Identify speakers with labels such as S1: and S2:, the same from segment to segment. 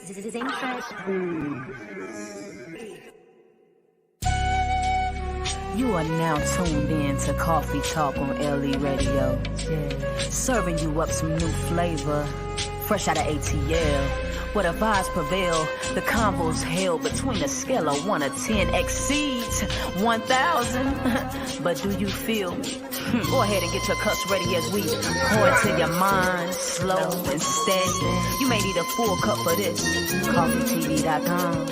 S1: You are now tuned in to Coffee Talk on LE Radio. Serving you up some new flavor, fresh out of ATL. Where the vibes prevail, the convo's held between a scale of 1 to 10 exceeds 1,000. But do you feel me? Go ahead and get your cups ready as we pour it to your mind, slow and steady. You may need a full cup for this. CoffeeTV.com.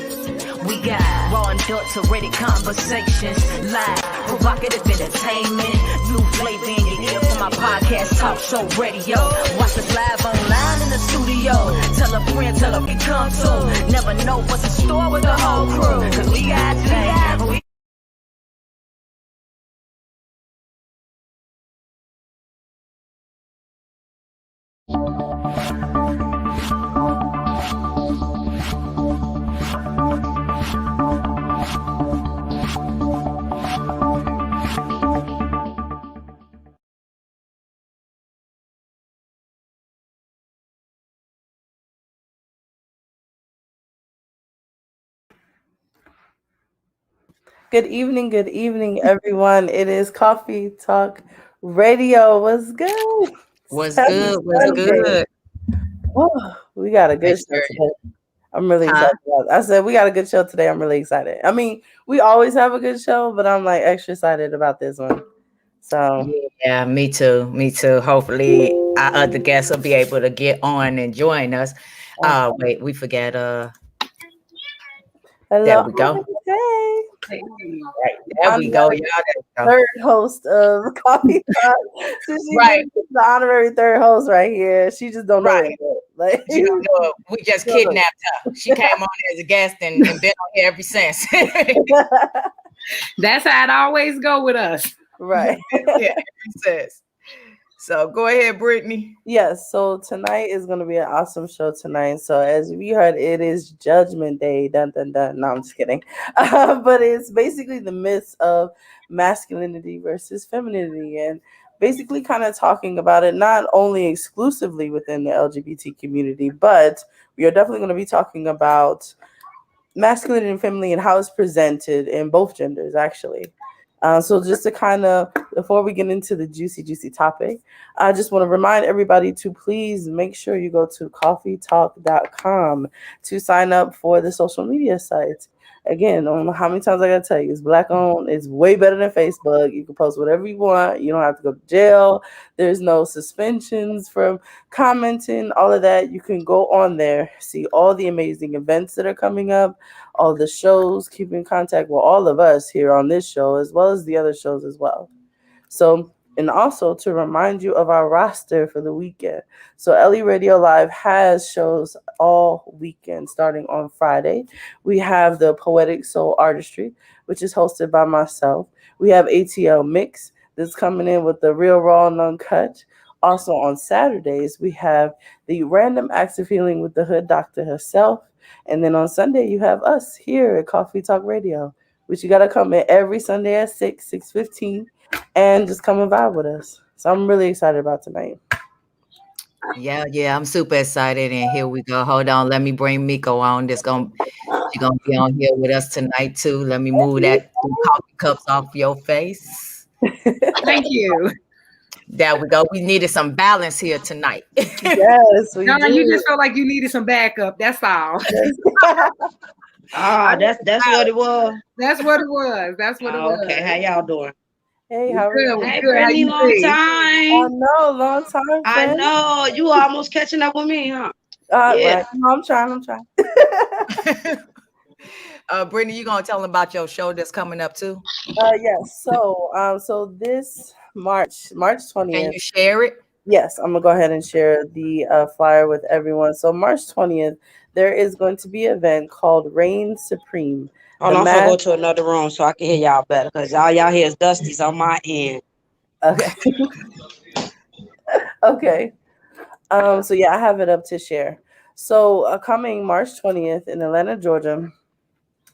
S1: We got raw and adulterated conversations, live, provocative entertainment, new flavor in your ear from my podcast, talk show radio. Watch us live online in the studio. Tell a friend, tell them you come to. Never know what's in store with the whole crew. Cause we got you.
S2: Good evening, everyone. It is Coffee Talk Radio. What's good?
S3: What's good?
S2: Oh, we got a good show today. I'm really excited. I said we got a good show today. I'm really excited. I mean, we always have a good show, but I'm like extra excited about this one. So
S3: yeah, me too. Hopefully our other guests will be able to get on and join us. Wait, we forget
S2: hello.
S3: There we go.
S2: Hey.
S3: Right, there we go. Y'all,
S2: third host of Coffee Talk. So she's the honorary third host right here. She just don't know it. Like,
S3: she don't know it. We just kidnapped her. She came on as a guest and been on here ever since.
S4: That's how it always go with us.
S2: Right.
S3: Yeah, says. So go ahead, Brittany.
S2: Yes, so tonight is going to be an awesome show tonight. So as we heard, it is Judgment Day. Dun, dun, dun. No, I'm just kidding. But it's basically the myths of masculinity versus femininity, and basically kind of talking about it not only exclusively within the LGBT community, but we are definitely going to be talking about masculinity and femininity and how it's presented in both genders, actually. So just to kind of, before we get into the juicy topic, I just want to remind everybody to please make sure you go to coffeetalk.com to sign up for the social media sites. Again, I don't know how many times I got to tell you, it's Black owned. It's way better than Facebook. You can post whatever you want. You don't have to go to jail. There's no suspensions from commenting, all of that. You can go on there, see all the amazing events that are coming up, all the shows, keep in contact with all of us here on this show, as well as the other shows as well. So, and also to remind you of our roster for the weekend. So LE Radio Live has shows all weekend, starting on Friday. We have the Poetic Soul Artistry, which is hosted by myself. We have ATL Mix that's coming in with the Real Raw and Uncut. Also on Saturdays, we have the Random Acts of Healing with the Hood Doctor herself. And then on Sunday, you have us here at Coffee Talk Radio, which you got to come in every Sunday at 6:15, and just come and vibe with us. So I'm really excited about tonight.
S3: Yeah, I'm super excited. And here we go. Hold on. Let me bring Miko on. She's gonna be on here with us tonight, too. Let me move that coffee cups off your face.
S4: Thank you.
S3: There we go. We needed some balance here tonight.
S2: Yes, we do.
S4: You just felt like you needed some backup. That's all.
S5: That's what it was.
S4: That's what it was.
S5: Okay, how y'all doing?
S2: Hey, how are you?
S5: Hey, Brittany, long time.
S2: I know, long time.
S5: I know. You almost catching up with me, huh?
S2: Yeah. Right. No, I'm trying.
S3: Brittany, you gonna tell them about your show that's coming up too?
S2: Yes. So this March 20th.
S3: Can you share it?
S2: Yes, I'm gonna go ahead and share the flyer with everyone. So March 20th, there is going to be an event called Reign Supreme.
S5: Hold on, I'll go to another room so I can hear y'all better, because all y'all hear is Dusty's on my end.
S2: Okay. Okay. So yeah, I have it up to share. So coming March 20th in Atlanta, Georgia,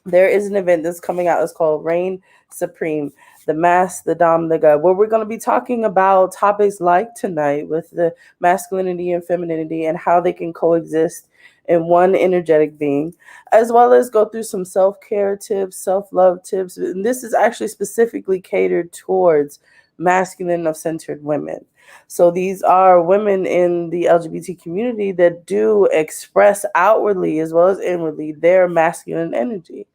S2: there is an event that's coming out. It's called Reign Supreme, the Mass, the Dom, the God, where we're going to be talking about topics like tonight with the masculinity and femininity and how they can coexist in one energetic being, as well as go through some self-care tips, self-love tips. And this is actually specifically catered towards masculine of centered women. So these are women in the LGBT community that do express outwardly as well as inwardly their masculine energy.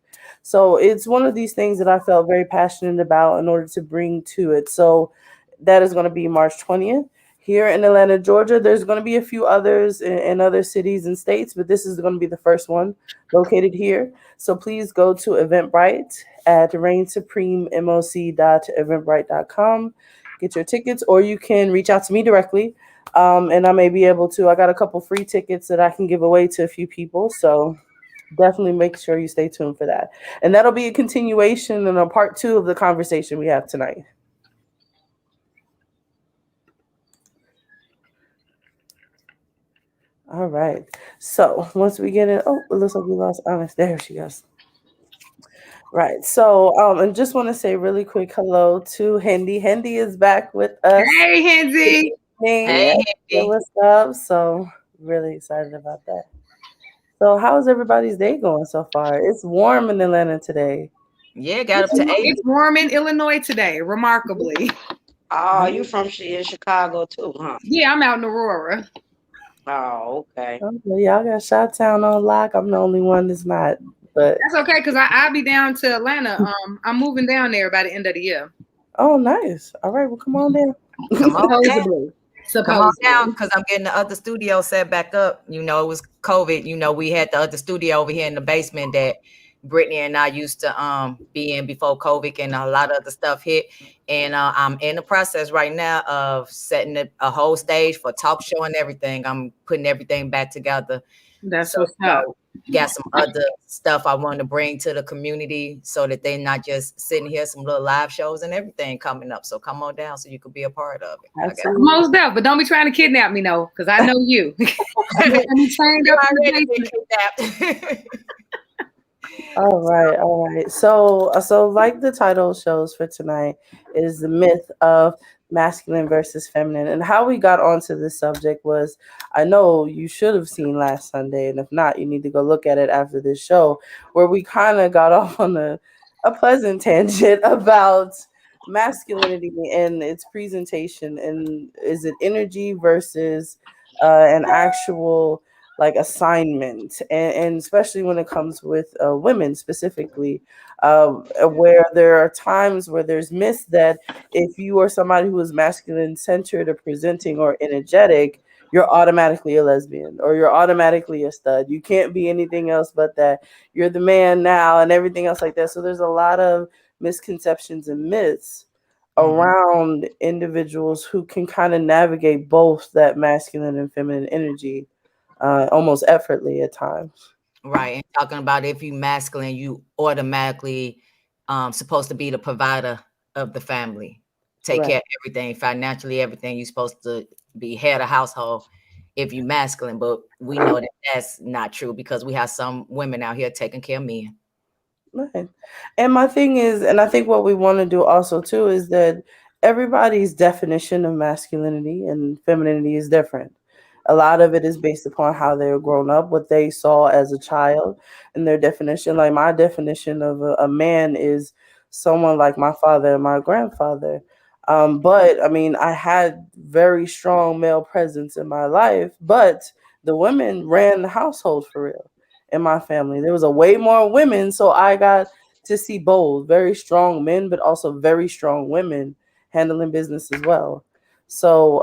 S2: So it's one of these things that I felt very passionate about in order to bring to it. So that is going to be March 20th here in Atlanta, Georgia. There's going to be a few others in other cities and states, but this is going to be the first one located here. So please go to Eventbrite at reignsuprememoc.eventbrite.com. Get your tickets, or you can reach out to me directly. And I may be able to. I got a couple free tickets that I can give away to a few people. So definitely make sure you stay tuned for that. And that'll be a continuation and a part 2 of the conversation we have tonight. All right. So once we get in, oh, it looks like we lost Honest. There she goes. Right. So and just want to say really quick hello to Hendy. Hendy is back with us.
S4: Hey, Hendy.
S3: Hey, Hendy.
S2: What's up? So really excited about that. So how's everybody's day going so far? It's warm in Atlanta today.
S3: Yeah, got up to 80.
S4: It's warm in Illinois today, remarkably.
S5: Oh, you from in Chicago too, huh?
S4: Yeah, I'm out in Aurora.
S5: Oh, okay.
S2: Y'all got Chi-Town on lock. I'm the only one that's not. But
S4: that's okay, because I'll be down to Atlanta. I'm moving down there by the end of the year.
S2: Oh, nice. All right, well, come on down.
S3: Come on
S4: Supposedly.
S3: Come on down, because I'm getting the other studio set back up. You know, it was COVID. You know, we had the other studio over here in the basement that Brittany and I used to be in before COVID, and a lot of other stuff hit. And I'm in the process right now of setting a whole stage for talk show and everything. I'm putting everything back together.
S4: That's what's up.
S3: Got some other stuff I want to bring to the community so that they're not just sitting here, some little live shows and everything coming up. So come on down so you can be a part of it.
S4: Most definitely, but don't be trying to kidnap me, no, because I know you.
S2: All right. So like the title shows for tonight is the myth of masculine versus feminine. And how we got onto this subject was, I know you should have seen last Sunday, and if not, you need to go look at it after this show, where we kind of got off on a pleasant tangent about masculinity and its presentation, and is it energy versus an actual like assignment, and especially when it comes with women specifically, where there are times where there's myths that if you are somebody who is masculine centered or presenting or energetic, you're automatically a lesbian or you're automatically a stud. You can't be anything else but that. You're the man now and everything else like that. So there's a lot of misconceptions and myths around individuals who can kind of navigate both that masculine and feminine energy almost effortlessly at times.
S3: Right. And talking about if you masculine, you automatically supposed to be the provider of the family, take care of everything, financially, everything. You're supposed to be head of household if you masculine, but we know that that's not true because we have some women out here taking care of men.
S2: Right. And my thing is, and I think what we want to do also too is that everybody's definition of masculinity and femininity is different. A lot of it is based upon how they were grown up, what they saw as a child, and their definition. Like my definition of a man is someone like my father and my grandfather. But I mean, I had very strong male presence in my life, but the women ran the household for real in my family. There was a way more women, so I got to see both very strong men, but also very strong women handling business as well. So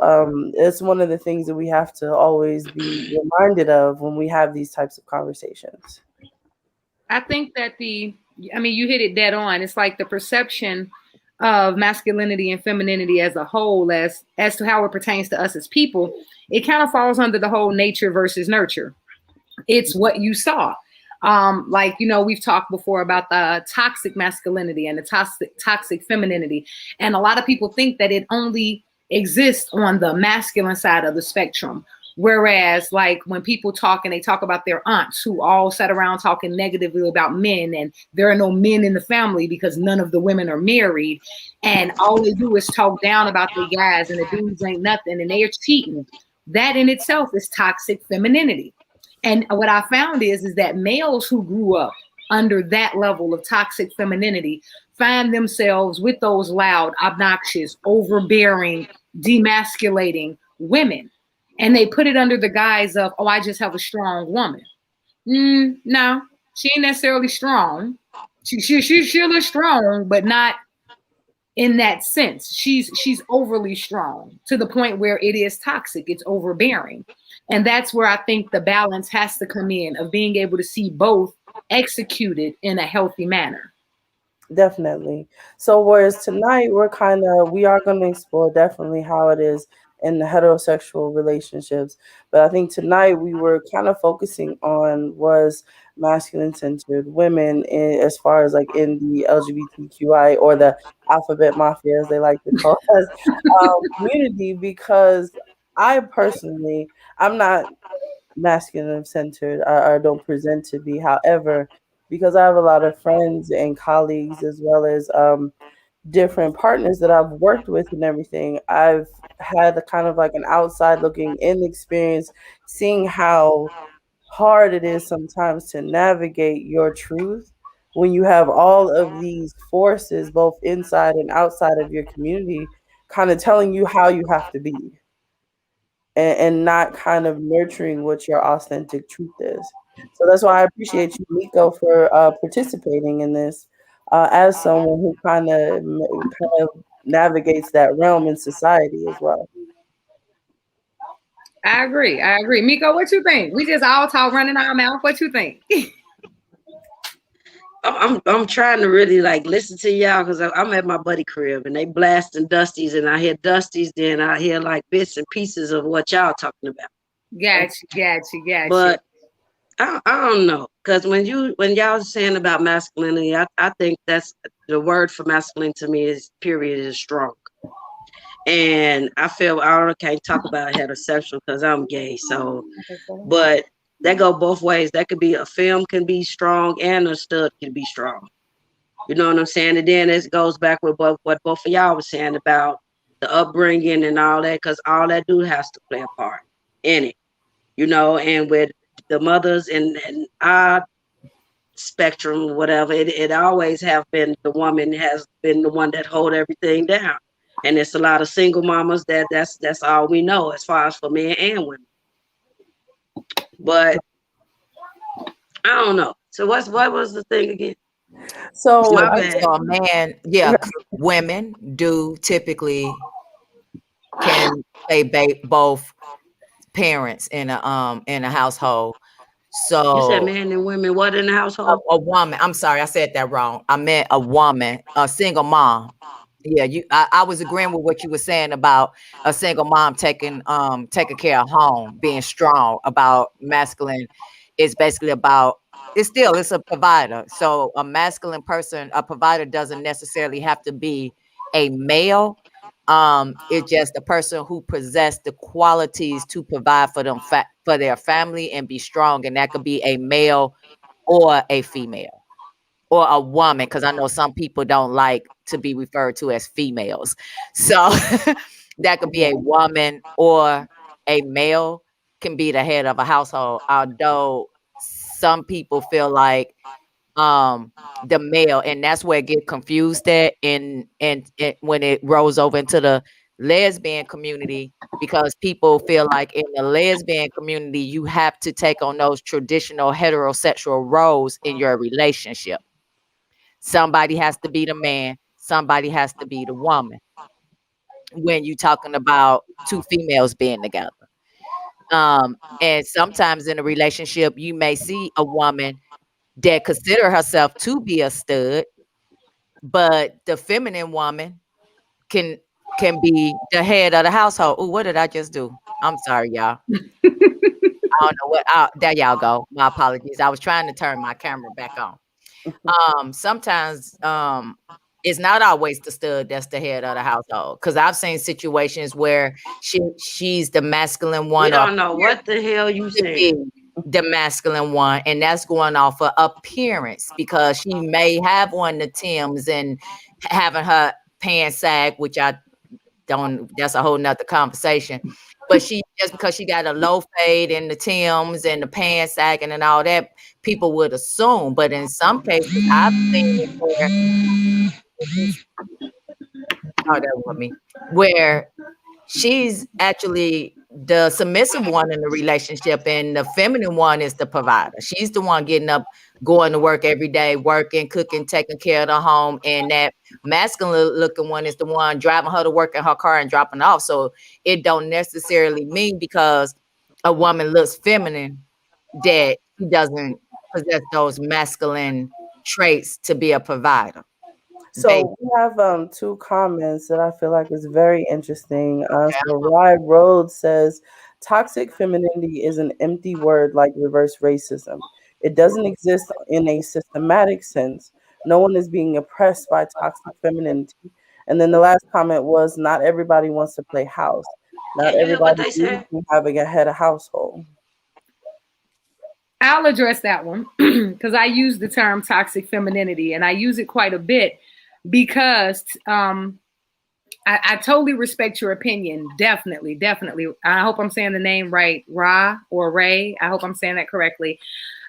S2: it's one of the things that we have to always be reminded of when we have these types of conversations.
S4: I think that you hit it dead on. It's like the perception of masculinity and femininity as a whole, as to how it pertains to us as people, it kind of falls under the whole nature versus nurture. It's what you saw. We've talked before about the toxic masculinity and the toxic femininity. And a lot of people think that it only exists on the masculine side of the spectrum, Whereas, like, when people talk and they talk about their aunts who all sat around talking negatively about men, and there are no men in the family because none of the women are married, and all they do is talk down about the guys, and the dudes ain't nothing, and they are cheating. That in itself is toxic femininity. And what I found is that males who grew up under that level of toxic femininity find themselves with those loud, obnoxious, overbearing, demasculating women, and they put it under the guise of, oh, I just have a strong woman. No, she ain't necessarily strong. She'll strong, but not in that sense. She's overly strong to the point where it is toxic. It's overbearing. And that's where I think the balance has to come in, of being able to see both executed in a healthy manner.
S2: Definitely. So whereas tonight we are going to explore definitely how it is in the heterosexual relationships, but I think tonight we were kind of focusing on was masculine centered women as far as like in the LGBTQI or the alphabet mafia as they like to call us community, because I personally, I'm not masculine centered. I don't present to be. However, because I have a lot of friends and colleagues as well as different partners that I've worked with and everything, I've had a kind of like an outside looking in experience, seeing how hard it is sometimes to navigate your truth when you have all of these forces, both inside and outside of your community, kind of telling you how you have to be, and not kind of nurturing what your authentic truth is. So that's why I appreciate you, Miko, for participating in this as someone who kind of navigates that realm in society as well.
S4: I agree. I agree. Miko, what you think? We just all talk running our mouth. What you think?
S5: I'm trying to really like listen to y'all because I'm at my buddy crib and they blasting Dusties and I hear Dusties, then I hear like bits and pieces of what y'all talking about.
S4: Gotcha.
S5: But I don't know, because when y'all saying about masculinity, I think that's the word for masculine to me is period is strong. And I feel I can't talk about heterosexual because I'm gay. So, but that go both ways. That could be a film can be strong and a stud can be strong. You know what I'm saying? And then it goes back with what both of y'all was saying about the upbringing and all that, because all that do has to play a part in it. You know, and with the mothers and our spectrum, whatever, it always have been the woman has been the one that hold everything down. And it's a lot of single mamas that's all we know as far as for men and women. But I don't know. So what was the thing again?
S2: So,
S5: My
S3: So,
S5: bad.
S3: so a man, yeah, women do typically can play both parents in a household.
S5: You said
S3: So
S5: men and women, what in the household?
S3: a woman, I'm sorry, I said that wrong. I meant a woman, a single mom. Yeah, I was agreeing with what you were saying about a single mom taking care of home, being strong. About masculine is basically about it's a provider. So a masculine person, a provider doesn't necessarily have to be a male. It's just a person who possess the qualities to provide for them for their family and be strong, and that could be a male or a female or a woman, because I know some people don't like to be referred to as females. So that could be a woman or a male can be the head of a household. Although some people feel like the male, and that's where it get confused at and when it rolls over into the lesbian community, because people feel like in the lesbian community you have to take on those traditional heterosexual roles in your relationship. Somebody has to be the man, somebody has to be the woman when you're talking about two females being together. And sometimes in a relationship, you may see a woman that consider herself to be a stud, but the feminine woman can can be the head of the household. Oh, what did I just do? I'm sorry, y'all. I don't know what. There y'all go. My apologies. I was trying to turn my camera back on. Sometimes It's not always the stud that's the head of the household. Because I've seen situations where she's the masculine one,
S5: We
S3: or
S5: don't know what the hell you
S3: to
S5: saying.
S3: be the masculine one, and that's going off of appearance, because she may have on the Timbs and having her pants sag, which I don't, that's a whole nother conversation. But she, just because she got a low fade and the Timbs and the pants sagging and all that, people would assume. But in some cases, I've seen it where, oh, that was me, where she's actually the submissive one in the relationship, and the feminine one is the provider. She's the one getting up, going to work every day, working, cooking, taking care of the home, and that masculine looking one is the one driving her to work in her car and dropping off. So it don't necessarily mean because a woman looks feminine that she doesn't possess those masculine traits to be a provider.
S2: So we have two comments that I feel like is very interesting. So Rye Road says, toxic femininity is an empty word like reverse racism. It doesn't exist in a systematic sense. No one is being oppressed by toxic femininity. And then the last comment was, not everybody wants to play house. Not
S5: Did you hear what
S2: everybody
S5: they said?
S2: is having a head of household.
S4: I'll address that one because I use the term toxic femininity, and I use it quite a bit because I totally respect your opinion. Definitely. I hope I'm saying the name right. Ra or Ray. I hope I'm saying that correctly.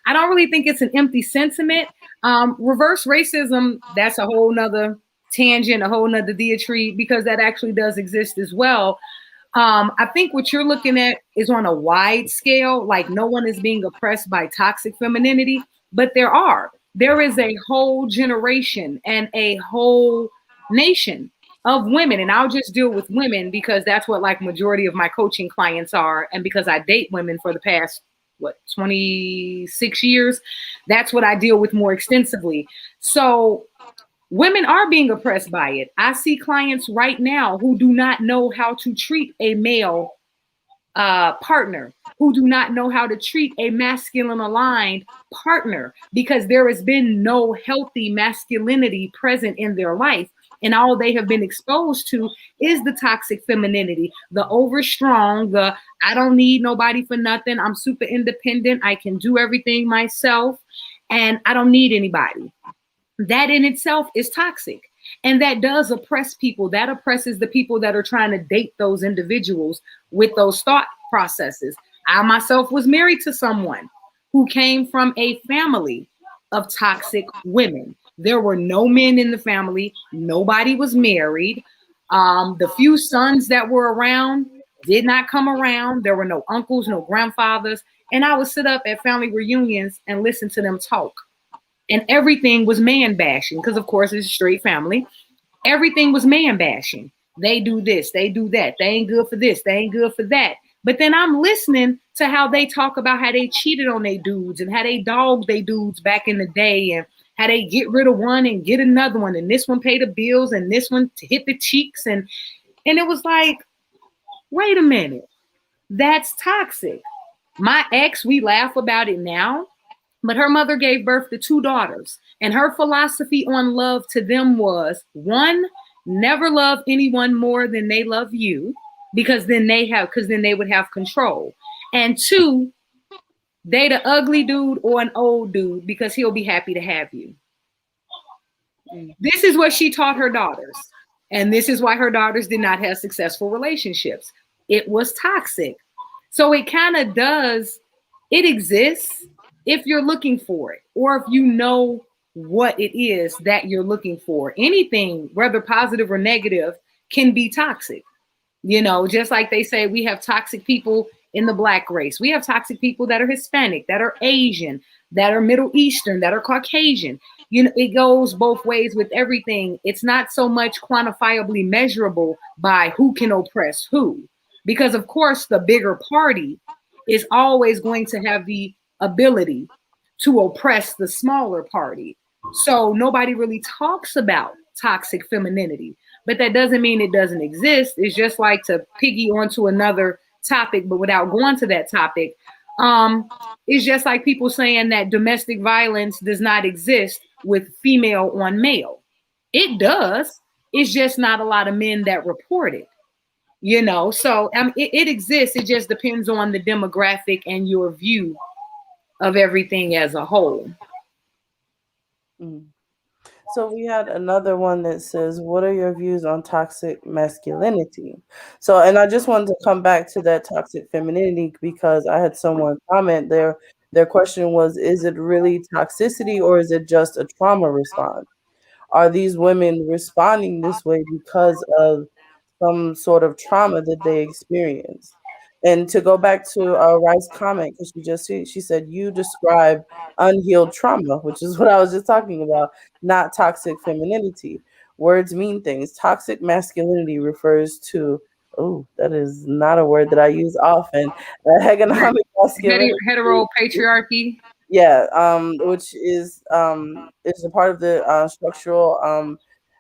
S4: I don't really think it's an empty sentiment. Reverse racism, that's a whole nother tangent, a whole nother diatribe, because that actually does exist as well. I think what you're looking at is on a wide scale, like no one is being oppressed by toxic femininity, but there is a whole generation and a whole nation of women. And I'll just deal with women because that's what like majority of my coaching clients are. And because I date women for the past, 26 years, that's what I deal with more extensively. So women are being oppressed by it. I see clients right now who do not know how to treat a male partner, who do not know how to treat a masculine aligned partner, because there has been no healthy masculinity present in their life. And all they have been exposed to is the toxic femininity, the overstrong, the I don't need nobody for nothing. I'm super independent. I can do everything myself and I don't need anybody. That in itself is toxic. And that does oppress people. That oppresses the people that are trying to date those individuals with those thought processes. I myself was married to someone who came from a family of toxic women. There were no men in the family. Nobody was married. The few sons that were around did not come around. There were no uncles, no grandfathers. And I would sit up at family reunions and listen to them talk. And everything was man bashing because, of course, it's a straight family. Everything was man bashing. They do this, they do that. They ain't good for this, they ain't good for that. But then I'm listening to how they talk about how they cheated on their dudes and how they dogged their dudes back in the day and how they get rid of one and get another one. And this one pay the bills and this one hit the cheeks. And it was like, wait a minute, that's toxic. My ex, we laugh about it now. But her mother gave birth to 2 daughters, and her philosophy on love to them was, 1, never love anyone more than they love you, because then they would have control. And 2, date an ugly dude or an old dude because he'll be happy to have you. This is what she taught her daughters. And this is why her daughters did not have successful relationships. It was toxic. So it kind of does, it exists. If you're looking for it, or if you know what it is that you're looking for, anything, whether positive or negative, can be toxic. You know, just like they say, we have toxic people in the Black race. We have toxic people that are Hispanic, that are Asian, that are Middle Eastern, that are Caucasian. You know, it goes both ways with everything. It's not so much quantifiably measurable by who can oppress who, because of course the bigger party is always going to have the ability to oppress the smaller party. So nobody really talks about toxic femininity, but that doesn't mean it doesn't exist. It's just like, to piggy onto another topic, but without going to that topic. It's just like people saying that domestic violence does not exist with female on male. It does. It's just not a lot of men that report it. So it exists. It just depends on the demographic and your view of everything as a whole.
S2: Mm. So we had another one that says, "What are your views on toxic masculinity?" So, and I just wanted to come back to that toxic femininity because I had someone comment there. Their question was, "Is it really toxicity or is it just a trauma response? Are these women responding this way because of some sort of trauma that they experienced?" And to go back to Rice's comment, because she said you describe unhealed trauma, which is what I was just talking about, not toxic femininity. Words mean things. Toxic masculinity refers to, oh, that is not a word that I use often. Economic masculinity.
S4: Hetero patriarchy.
S2: Yeah, which is a part of the structural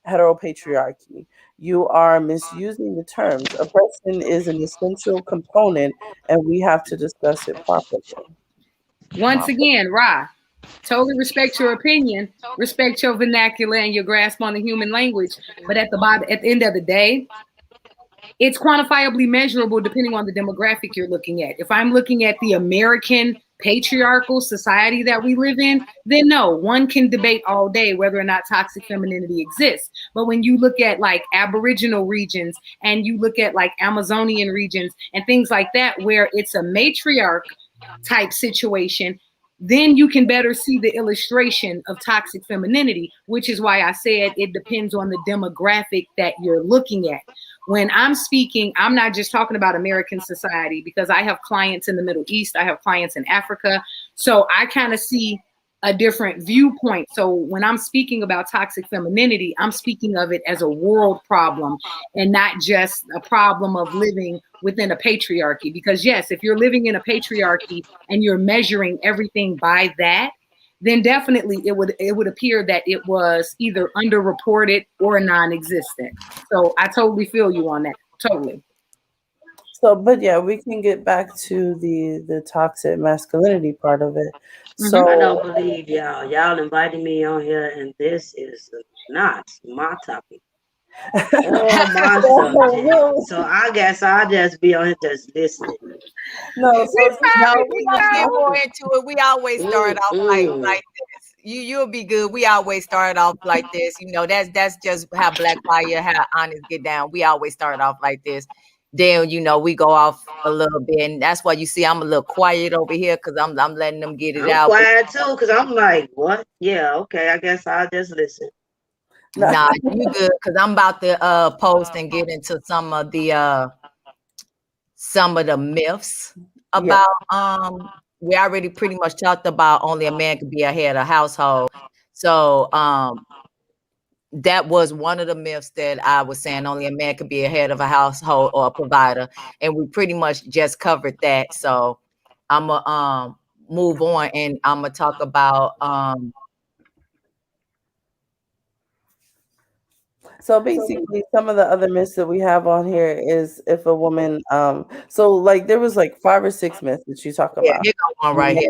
S2: heteropatriarchy. You are misusing the terms. Oppression is an essential component, and we have to discuss it properly.
S4: Once again, Ra, totally respect your opinion, respect your vernacular and your grasp on the human language. But at the end of the day, it's quantifiably measurable depending on the demographic you're looking at. If I'm looking at the American patriarchal society that we live in, then no, one can debate all day whether or not toxic femininity exists. But when you look at like Aboriginal regions and you look at like Amazonian regions and things like that, where it's a matriarch type situation, then you can better see the illustration of toxic femininity, which is why I said it depends on the demographic that you're looking at. When I'm speaking, I'm not just talking about American society because I have clients in the Middle East, I have clients in Africa. So I kind of see a different viewpoint. So when I'm speaking about toxic femininity, I'm speaking of it as a world problem and not just a problem of living within a patriarchy. Because yes, if you're living in a patriarchy and you're measuring everything by that, then definitely it would appear that it was either underreported or non-existent. So I totally feel you on that. Totally.
S2: So, but yeah, we can get back to the toxic masculinity part of it. So,
S5: I don't believe y'all. Y'all invited me on here, and this is not my topic or my subject. So I guess I'll just be on here just listening.
S2: no, so
S3: No, we gonna get more into it. We always start off like this. You'll be good. We always start off like this. That's just how Black Fire, how Honest get down. We always start off like this. Then we go off a little bit, and that's why you see I'm a little quiet over here because I'm letting them get it out.
S5: Quiet too, because I'm like, what? Yeah, okay. I guess I'll just listen.
S3: Nah, you good because I'm about to post and get into some of the myths about we already pretty much talked about only a man could be a head of household. So that was one of the myths that I was saying, only a man could be a head of a household or a provider. And we pretty much just covered that. So I'm gonna move on and I'm gonna talk about
S2: so basically, some of the other myths that we have on here is if a woman, so like there was like 5 or 6 myths that you talk about.
S3: here go one right here.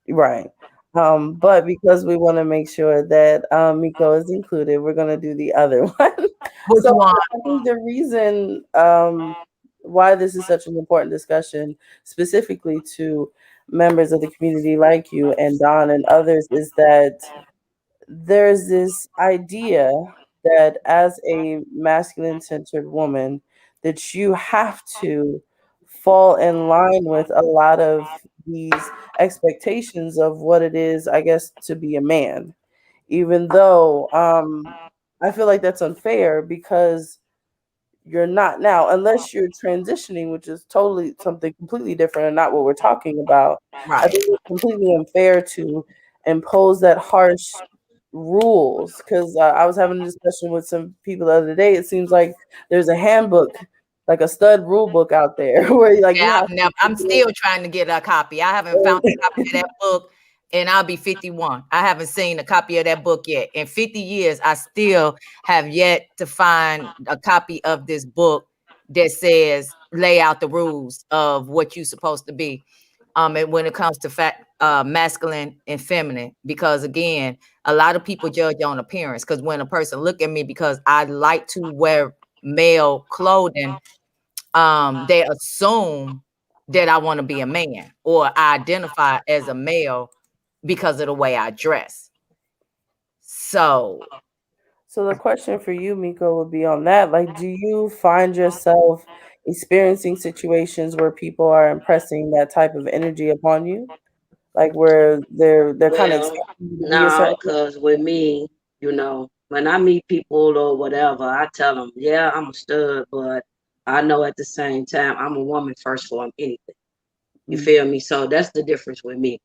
S2: Right. But because we want to make sure that Miko is included, we're gonna do the other one. So I think the reason why this is such an important discussion, specifically to members of the community like you and Don and others, is that there's this idea that as a masculine centered woman that you have to fall in line with a lot of these expectations of what it is, I guess, to be a man, even though I feel like that's unfair because you're not now, unless you're transitioning, which is totally something completely different and not what we're talking about. I think it's completely unfair to impose that harsh rules because I was having a discussion with some people the other day. It seems like there's a handbook, like a stud rule book out there where like
S3: I'm still trying to get a copy. I haven't found a copy of that book and I'll be 51. I haven't seen a copy of that book yet. In 50 years, I still have yet to find a copy of this book that says lay out the rules of what you're supposed to be. And when it comes to masculine and feminine, because again, a lot of people judge on appearance. Because when a person look at me because I like to wear male clothing, they assume that I want to be a man or I identify as a male because of the way I dress. So
S2: the question for you, Miko, would be on that. Like, do you find yourself experiencing situations where people are impressing that type of energy upon you? Like where they're kind of
S5: Well,
S2: expecting you to be a
S5: no,
S2: certain.
S5: because with me, when I meet people or whatever, I tell them, yeah, I'm a stud, but I know at the same time I'm a woman first for anything. You feel me? So that's the difference with me.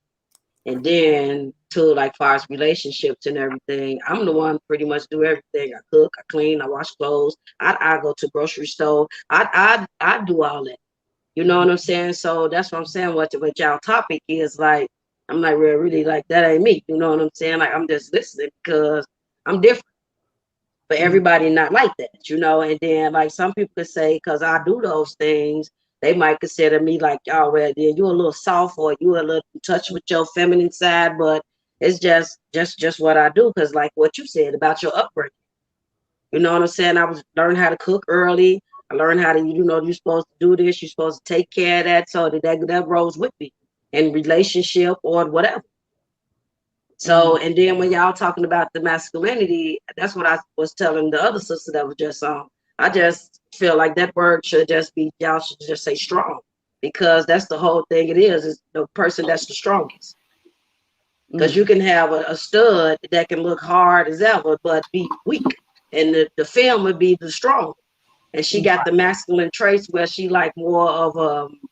S5: And then to like far as relationships and everything, I'm the one pretty much do everything. I cook, I clean, I wash clothes. I go to grocery store. I do all that. You know what I'm saying? So that's what I'm saying. What y'all topic is like, I'm like really like that ain't me. You know what I'm saying? Like I'm just listening because I'm different. But everybody not like that, and then like some people could say because I do those things, they might consider me like, oh well, then you a little soft or you a little in touch with your feminine side, but it's just what I do because like what you said about your upbringing. You know what I'm saying? I was learning how to cook early. I learned how to, you're supposed to do this, you're supposed to take care of that. So that rolls with me in relationship or whatever. So, and then when y'all talking about the masculinity, that's what I was telling the other sister that was just on. I just feel like that word should just be, y'all should just say strong, because that's the whole thing. It is the person that's the strongest. Because you can have a stud that can look hard as ever, but be weak. And the film would be the strong. And she got the masculine traits where she like more of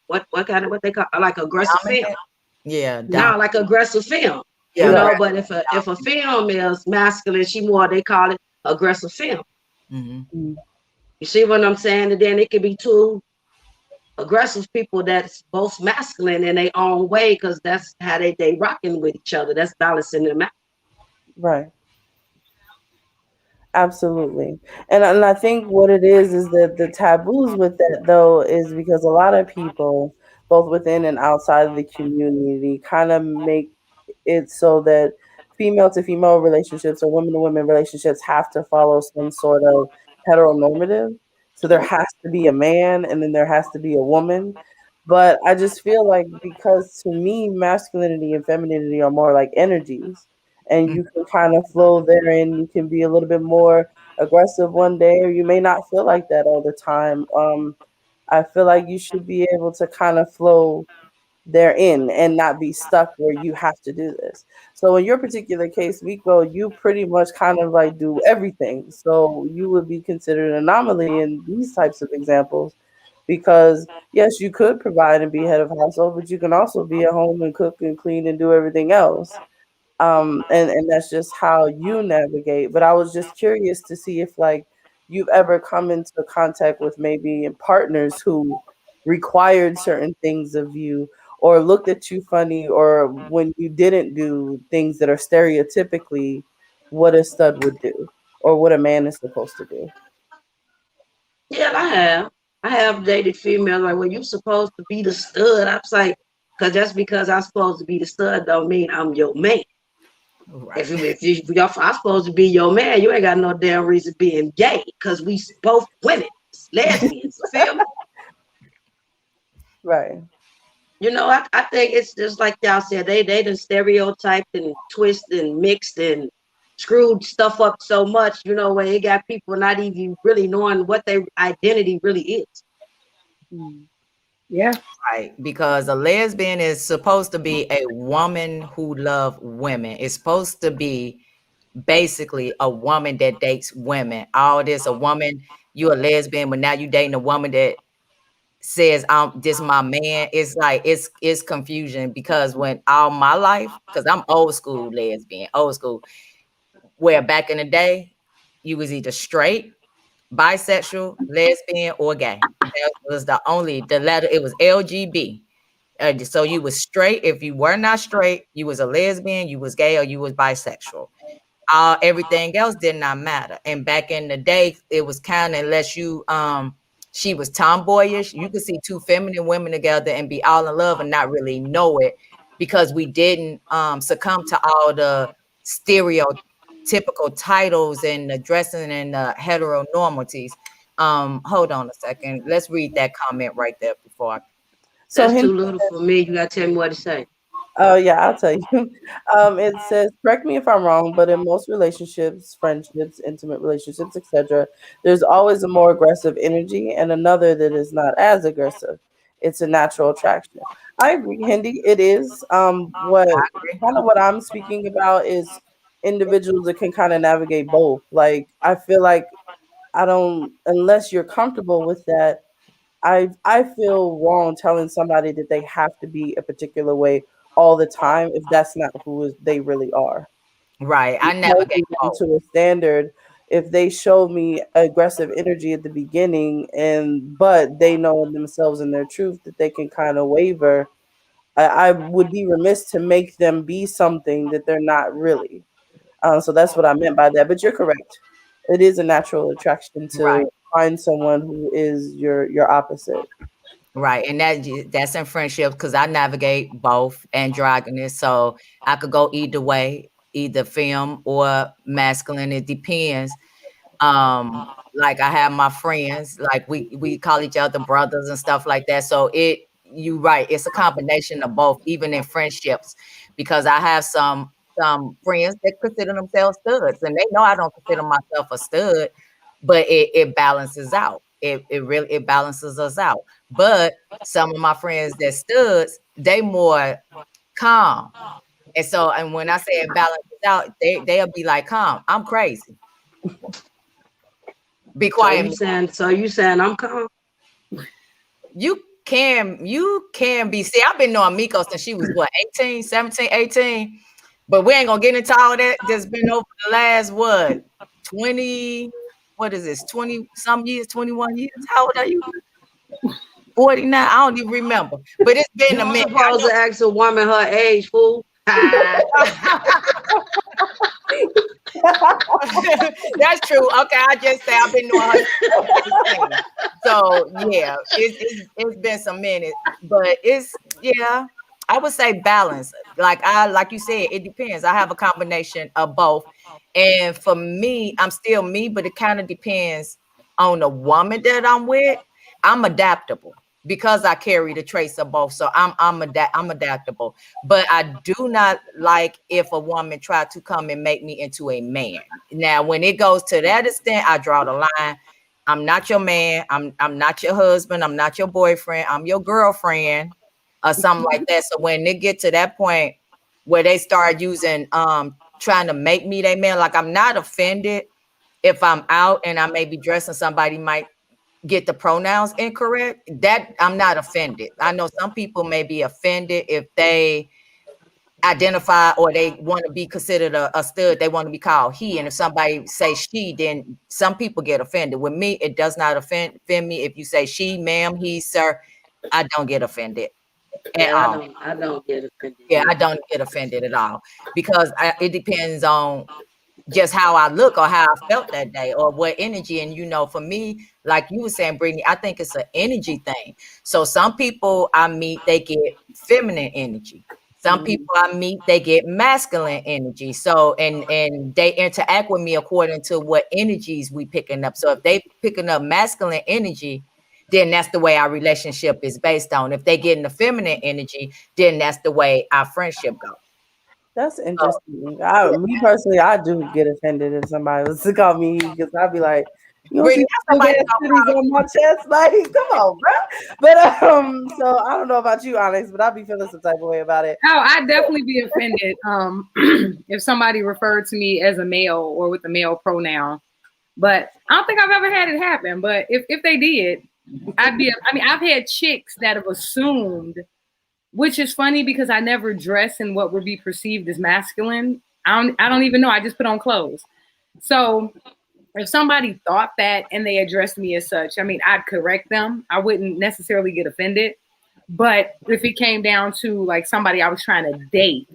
S5: what they call like aggressive film.
S3: Yeah,
S5: No, like aggressive film.
S3: Yeah,
S5: But if a film is masculine, they call it aggressive film.
S3: Mm-hmm.
S5: You see what I'm saying? And then it could be two aggressive people that's both masculine in their own way, because that's how they rocking with each other. That's balancing them out.
S2: Right. Absolutely. And I think what it is that the taboos with that though is because a lot of people, both within and outside of the community, kind of make it so that female to female relationships or women to women relationships have to follow some sort of heteronormative. So there has to be a man and then there has to be a woman. But I just feel like, because to me masculinity and femininity are more like energies, and you can kind of flow therein. You can be a little bit more aggressive one day, or you may not feel like that all the time. I feel like you should be able to kind of flow therein and not be stuck where you have to do this. So in your particular case, Miko, you pretty much kind of like do everything. So you would be considered an anomaly in these types of examples, because yes, you could provide and be head of household, but you can also be at home and cook and clean and do everything else. And that's just how you navigate. But I was just curious to see if like you've ever come into contact with maybe partners who required certain things of you, or looked at you funny, or when you didn't do things that are stereotypically what a stud would do or what a man is supposed to do.
S5: Yeah, I have dated females like, well, you supposed to be the stud. I was like, because just because I'm supposed to be the stud don't mean I'm your man.
S3: Right.
S5: If I'm supposed to be your man, you ain't got no damn reason being gay, because we both women, lesbians. You feel me?
S2: Right.
S5: I think it's just like y'all said, they done stereotyped and twisted and mixed and screwed stuff up so much, where it got people not even really knowing what their identity really is.
S4: Yeah.
S3: Right, because a lesbian is supposed to be a woman who loves women. It's supposed to be basically a woman that dates women. All this, a woman, you a lesbian, but now you dating a woman that says I'm this my man. It's like it's confusion, because when all my life, because I'm old school lesbian, old school, where back in the day you was either straight, bisexual, lesbian, or gay. That was the letter. It was LGB. So you was straight. If you were not straight, you was a lesbian, you was gay, or you was bisexual. Everything else did not matter. And back in the day, it was kind of, unless you She was tomboyish. You could see two feminine women together and be all in love and not really know it, because we didn't succumb to all the stereotypical titles and the dressing and the heteronormalities. Hold on a second. Let's read that comment right there before I.
S2: So
S5: That's
S2: Henry
S5: too little for me. You gotta tell me what to say.
S2: Oh yeah, I'll tell you. It says, correct me if I'm wrong, but in most relationships, friendships, intimate relationships, etc., there's always a more aggressive energy and another that is not as aggressive. It's a natural attraction. I agree, Hindi. It is. What
S3: I agree.
S2: kind of what I'm speaking about is individuals that can kind of navigate both. Like I feel like I don't, unless you're comfortable with that, I feel wrong telling somebody that they have to be a particular way all the time if that's not they really are.
S3: Right. I navigate
S2: Holding them
S3: both.
S2: to a standard, if they show me aggressive energy at the beginning and but they know in themselves and their truth that they can kind of waver, I would be remiss to make them be something that they're not really. So that's what I meant by that. But you're correct. It is a natural attraction
S3: Right.
S2: to find someone who is your opposite.
S3: Right. And that's in friendship, because I navigate both androgynous. So I could go either way, either femme or masculine. It depends. Like I have my friends, like we call each other brothers and stuff like that. So you right, it's a combination of both, even in friendships, because I have some friends that consider themselves studs, and they know I don't consider myself a stud, but it balances out. It really it balances us out. But some of my friends that studs, they more calm. And so, and when I say it balances out, they'll be like, calm, I'm crazy. Be
S5: So
S3: quiet.
S5: you saying I'm calm?
S3: You can be. See, I've been knowing Miko since she was what, 18, 17, 18. But we ain't gonna get into all that. That's been over the last what, 20, what is this, 20 some years, 21 years? How old are you? 49. I don't even remember. But it's been a
S5: You're
S3: minute.
S5: supposed to ask a woman her age, fool.
S3: That's true. Okay, I just say I've been knowing her. So yeah, it's been some minutes, but yeah, I would say balance. Like you said, it depends. I have a combination of both, and for me, I'm still me, but it kind of depends on the woman that I'm with. I'm adaptable because I carry the traits of both. So I'm adaptable. But I do not like if a woman tried to come and make me into a man. Now, when it goes to that extent, I draw the line. I'm not your man. I'm not your husband. I'm not your boyfriend. I'm your girlfriend or something like that. So when they get to that point where they start using trying to make me their man, like I'm not offended if I'm out and I may be dressing, somebody might get the pronouns incorrect. That I'm not offended. I know some people may be offended if they identify or they want to be considered a stud, they want to be called he. And if somebody say she, then some people get offended. With me, it does not offend me. If you say she, ma'am, he, sir, I don't get offended at
S5: Yeah,
S3: all.
S5: I don't get offended.
S3: Yeah, I don't get offended at all, because it depends on just how I look or how I felt that day or what energy. And for me, like you were saying, Brittany, I think it's an energy thing. So some people I meet, they get feminine energy. Some people I meet, they get masculine energy. So and they interact with me according to what energies we picking up. So if they picking up masculine energy, then that's the way our relationship is based on. If they getting the feminine energy, then that's the way our friendship goes.
S2: That's
S3: So,
S2: interesting. Me personally, I do get offended if somebody was to call me because I'd be like, you don't see
S3: Brittany,
S2: big
S3: somebody
S2: ass
S3: gonna
S2: titties
S3: call
S2: on my chest, like, come on, bro. But so I don't know about you, Onyx, but I'd be feeling some type of way about it.
S4: Oh, I'd definitely be offended if somebody referred to me as a male or with a male pronoun. But I don't think I've ever had it happen. But if they did, I've had chicks that have assumed, which is funny because I never dress in what would be perceived as masculine. I don't even know. I just put on clothes. So if somebody thought that and they addressed me as such, I'd correct them. I wouldn't necessarily get offended. But if it came down to like somebody I was trying to date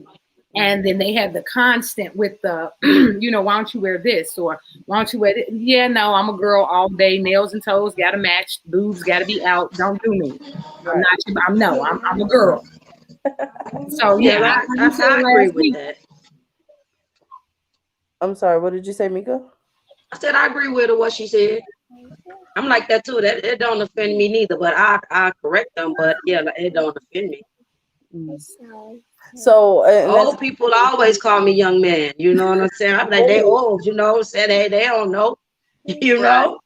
S4: And then they have the constant with the, why don't you wear this? Or why don't you wear this? Yeah, no, I'm a girl all day. Nails and toes got to match. Boobs got to be out. Don't do me. I'm not, I'm a girl. So, yeah,
S5: I agree with that.
S2: I'm sorry, what did you say, Mika?
S5: I said I agree with her, what she said. I'm like that too. That it don't offend me neither, but I correct them. But yeah, it don't offend me.
S2: So
S5: old people always call me young man. You know what I'm saying? I'm like, they old. You know, said they don't know. You know.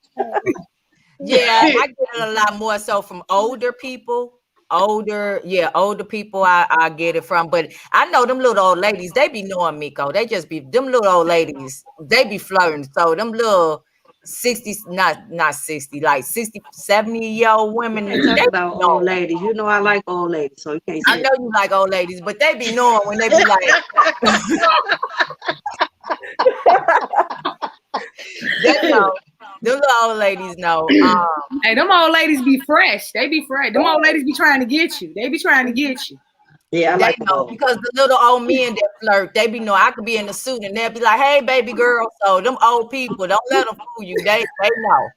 S3: Yeah, I get it a lot more so from older people. Older people I get it from. But I know them little old ladies, they be knowing Miko. They just be them little old ladies, they be flirting. So them little 60, not 60, like 60, 70-year-old women.
S5: You talk about old ladies. You know I like old ladies, so you can't say
S3: I know you like old ladies, but they be knowing when they be like they know. Them little old ladies know.
S4: Hey, them old ladies be fresh. They be fresh. Them old ladies be trying to get you. They be trying to get you.
S5: Yeah, I like
S3: know because the little old men that flirt, they be know I could be in the suit and they'll be like, "Hey, baby girl." So them old people, don't let them fool you. They know.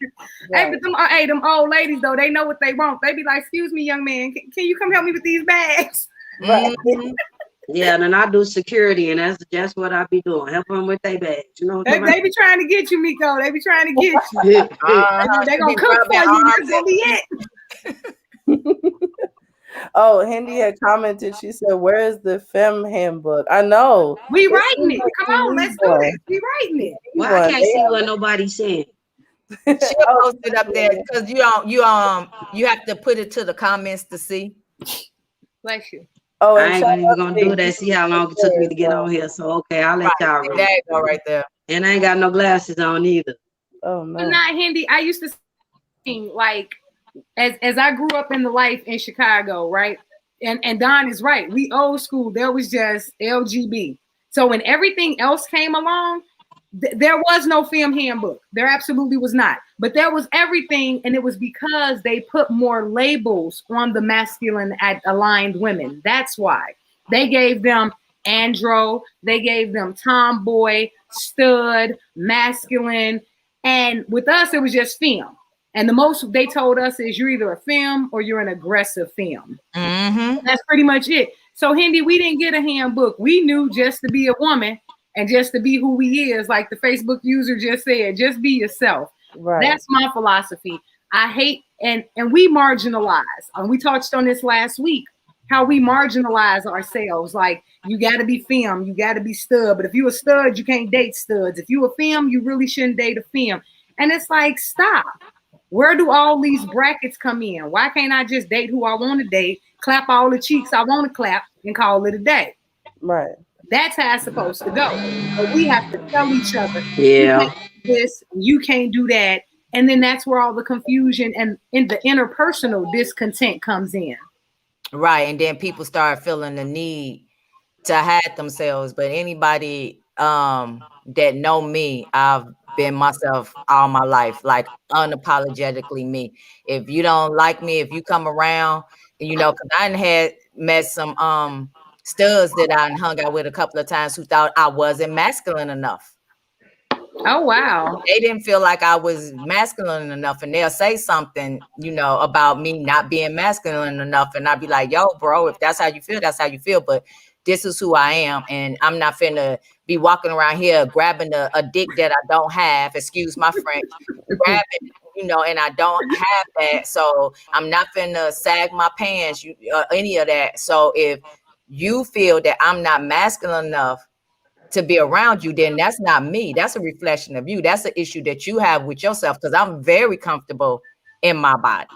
S4: Hey, but them old ladies though, they know what they want. They be like, "Excuse me, young man, can you come help me with these bags?"
S2: Right.
S5: Yeah, and then I do security, and that's just what I be doing, helping them with their bags. You know,
S4: they be trying to get you, Miko. They be trying to get you. They gonna cook for you. That's gonna be it.
S2: Oh, Hindi had commented. She said, "Where is the femme handbook?" I know
S4: we writing it. Come on, let's do it. We writing it.
S5: Well, I can't see what nobody's saying.
S3: She'll post it up there because you have to put it to the comments to see.
S4: Bless you.
S2: Oh,
S5: I ain't even gonna do that. See how long it took me to get on here. So okay, I'll let y'all read.
S3: There you go, right there.
S5: And I ain't got no glasses on either.
S2: Oh no.
S4: But not Hindi. I used to sing like as I grew up in the life in Chicago, right? And Don is right. We old school. There was just LGB. So when everything else came along, there was no film handbook. There absolutely was not. But there was everything, and it was because they put more labels on the masculine aligned women. That's why they gave them andro, they gave them tomboy, stud, masculine, and with us it was just femme. And the most they told us is you're either a femme or you're an aggressive femme.
S3: Mm-hmm.
S4: That's pretty much it. So Hindi, we didn't get a handbook. We knew just to be a woman. And just to be who we is, like the Facebook user just said, just be yourself. Right. That's my philosophy. I hate and we marginalize. And we touched on this last week, how we marginalize ourselves. Like you got to be femme, you got to be stud. But if you a stud, you can't date studs. If you a femme, you really shouldn't date a femme. And it's like, stop. Where do all these brackets come in? Why can't I just date who I want to date, clap all the cheeks I want to clap, and call it a day?
S2: Right.
S4: That's how it's supposed to go. But we have to tell each other,
S5: yeah,
S4: you can't do this, you can't do that. And then that's where all the confusion and in the interpersonal discontent comes in.
S3: Right. And then people start feeling the need to hide themselves. But anybody that know me, I've been myself all my life, like unapologetically me. If you don't like me, if you come around, because I had met some studs that I hung out with a couple of times who thought I wasn't masculine enough.
S4: Oh, wow.
S3: They didn't feel like I was masculine enough, and they'll say something, about me not being masculine enough. And I'd be like, yo, bro, if that's how you feel, that's how you feel. But this is who I am. And I'm not finna be walking around here grabbing a dick that I don't have, excuse my French, grabbing, and I don't have that. So I'm not finna sag my pants, any of that. So if you feel that I'm not masculine enough to be around you, then that's not me. That's a reflection of you. That's an issue that you have with yourself, because I'm very comfortable in my body.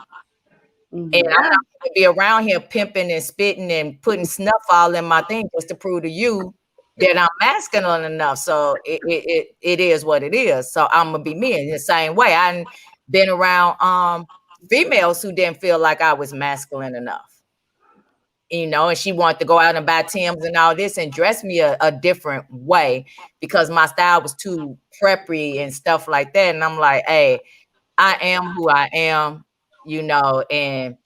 S3: Mm-hmm. And I'm not going to be around here pimping and spitting and putting snuff all in my thing just to prove to you that I'm masculine enough. So it is what it is. So I'm going to be me in the same way. I've been around females who didn't feel like I was masculine enough. And she wanted to go out and buy Timbs and all this and dress me a different way because my style was too preppy and stuff like that. And I'm like, hey, I am who I am, and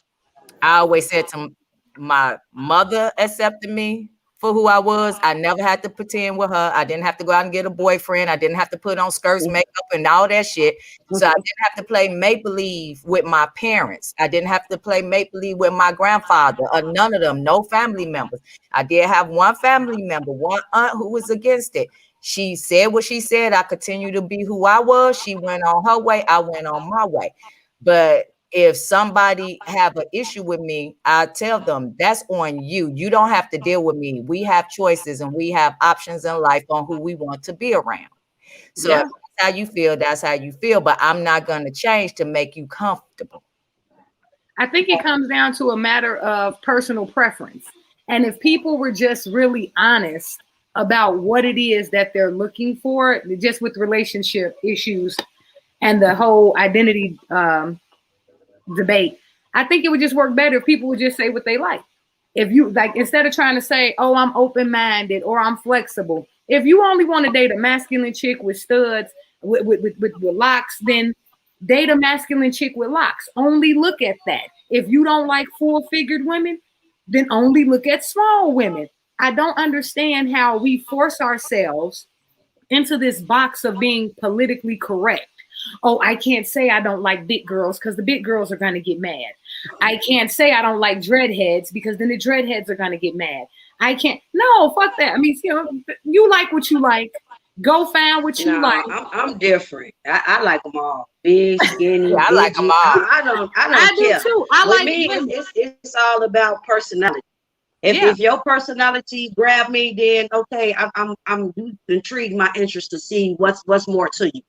S3: I always said to my mother accepted me, for who I was. I never had to pretend with her. I didn't have to go out and get a boyfriend. I didn't have to put on skirts, makeup, and all that shit. So I didn't have to play make-believe with my parents. I didn't have to play make-believe with my grandfather or none of them, no family members. I did have one family member, one aunt who was against it. She said what she said. I continued to be who I was. She went on her way. I went on my way. But if somebody have an issue with me, I tell them that's on you. You don't have to deal with me. We have choices and we have options in life on who we want to be around. So if that's how you feel, that's how you feel. But I'm not going to change to make you comfortable.
S4: I think it comes down to a matter of personal preference. And if people were just really honest about what it is that they're looking for, just with relationship issues and the whole identity debate, I think it would just work better if people would just say what they like. If you like, instead of trying to say, oh, I'm open-minded or I'm flexible, if you only want to date a masculine chick with studs, with locks, then date a masculine chick with locks. Only look at that. If you don't like full-figured women, then only look at small women. I don't understand how we force ourselves into this box of being politically correct. Oh, I can't say I don't like big girls because the big girls are going to get mad. I can't say I don't like dreadheads because then the dreadheads are going to get mad. I can't. No, fuck that. I mean, you like what you like. Go find what you like.
S5: I'm different. I like them all. Big, skinny.
S3: I like them all.
S5: I don't care.
S4: Do too.
S5: With me, it's all about personality. If your personality grab me, then okay, I'm intrigued, my interest to see what's more to you.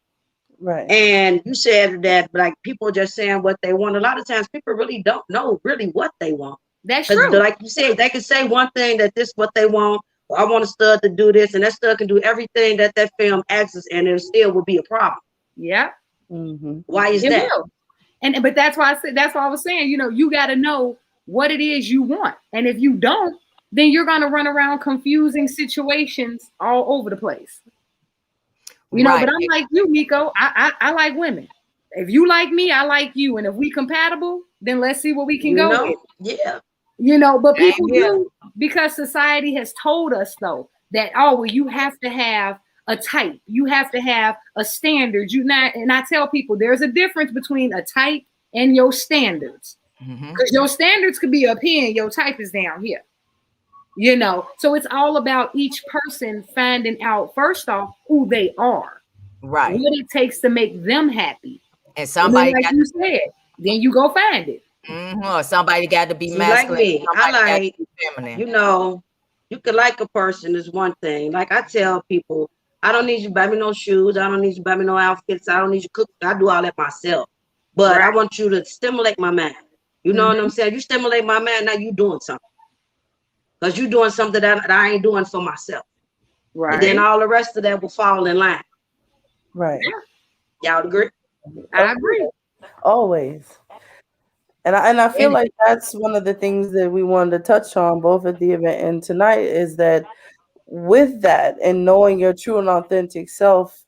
S2: Right.
S5: And you said that like people just saying what they want. A lot of times people really don't know really what they want.
S4: That's true.
S5: Like you said, they can say one thing that this what they want. Or I want a stud to do this, and that stud can do everything that film asks, and it still will be a problem.
S4: Yeah.
S2: Mm-hmm.
S5: Why is that?
S4: Will. But that's why I said, that's why I was saying, you got to know what it is you want. And if you don't, then you're going to run around confusing situations all over the place. But I'm like you, Nico. I like women. If you like me, I like you. And if we compatible, then let's see what we can go with.
S5: Yeah.
S4: But people do, because society has told us though that, you have to have a type, you have to have a standard. And I tell people there's a difference between a type and your standards. Because your standards could be up here and your type is down here. So it's all about each person finding out first off who they are, right? What it takes to make them happy.
S3: And somebody,
S4: like you said, then you go find it.
S3: Or somebody got to be masculine.
S5: Like me, I like feminine. You could like a person is one thing. Like I tell people, I don't need you to buy me no shoes. I don't need you to buy me no outfits. I don't need you to cook. I do all that myself. But I want you to stimulate my mind. You know what I'm saying? You stimulate my mind, now you doing something. Because you're doing something that I ain't doing for myself. Right. And then all the rest of that will fall in line.
S2: Right.
S5: Y'all agree?
S4: I agree.
S2: Always. And I feel like that's one of the things that we wanted to touch on both at the event and tonight, is that with that and knowing your true and authentic self,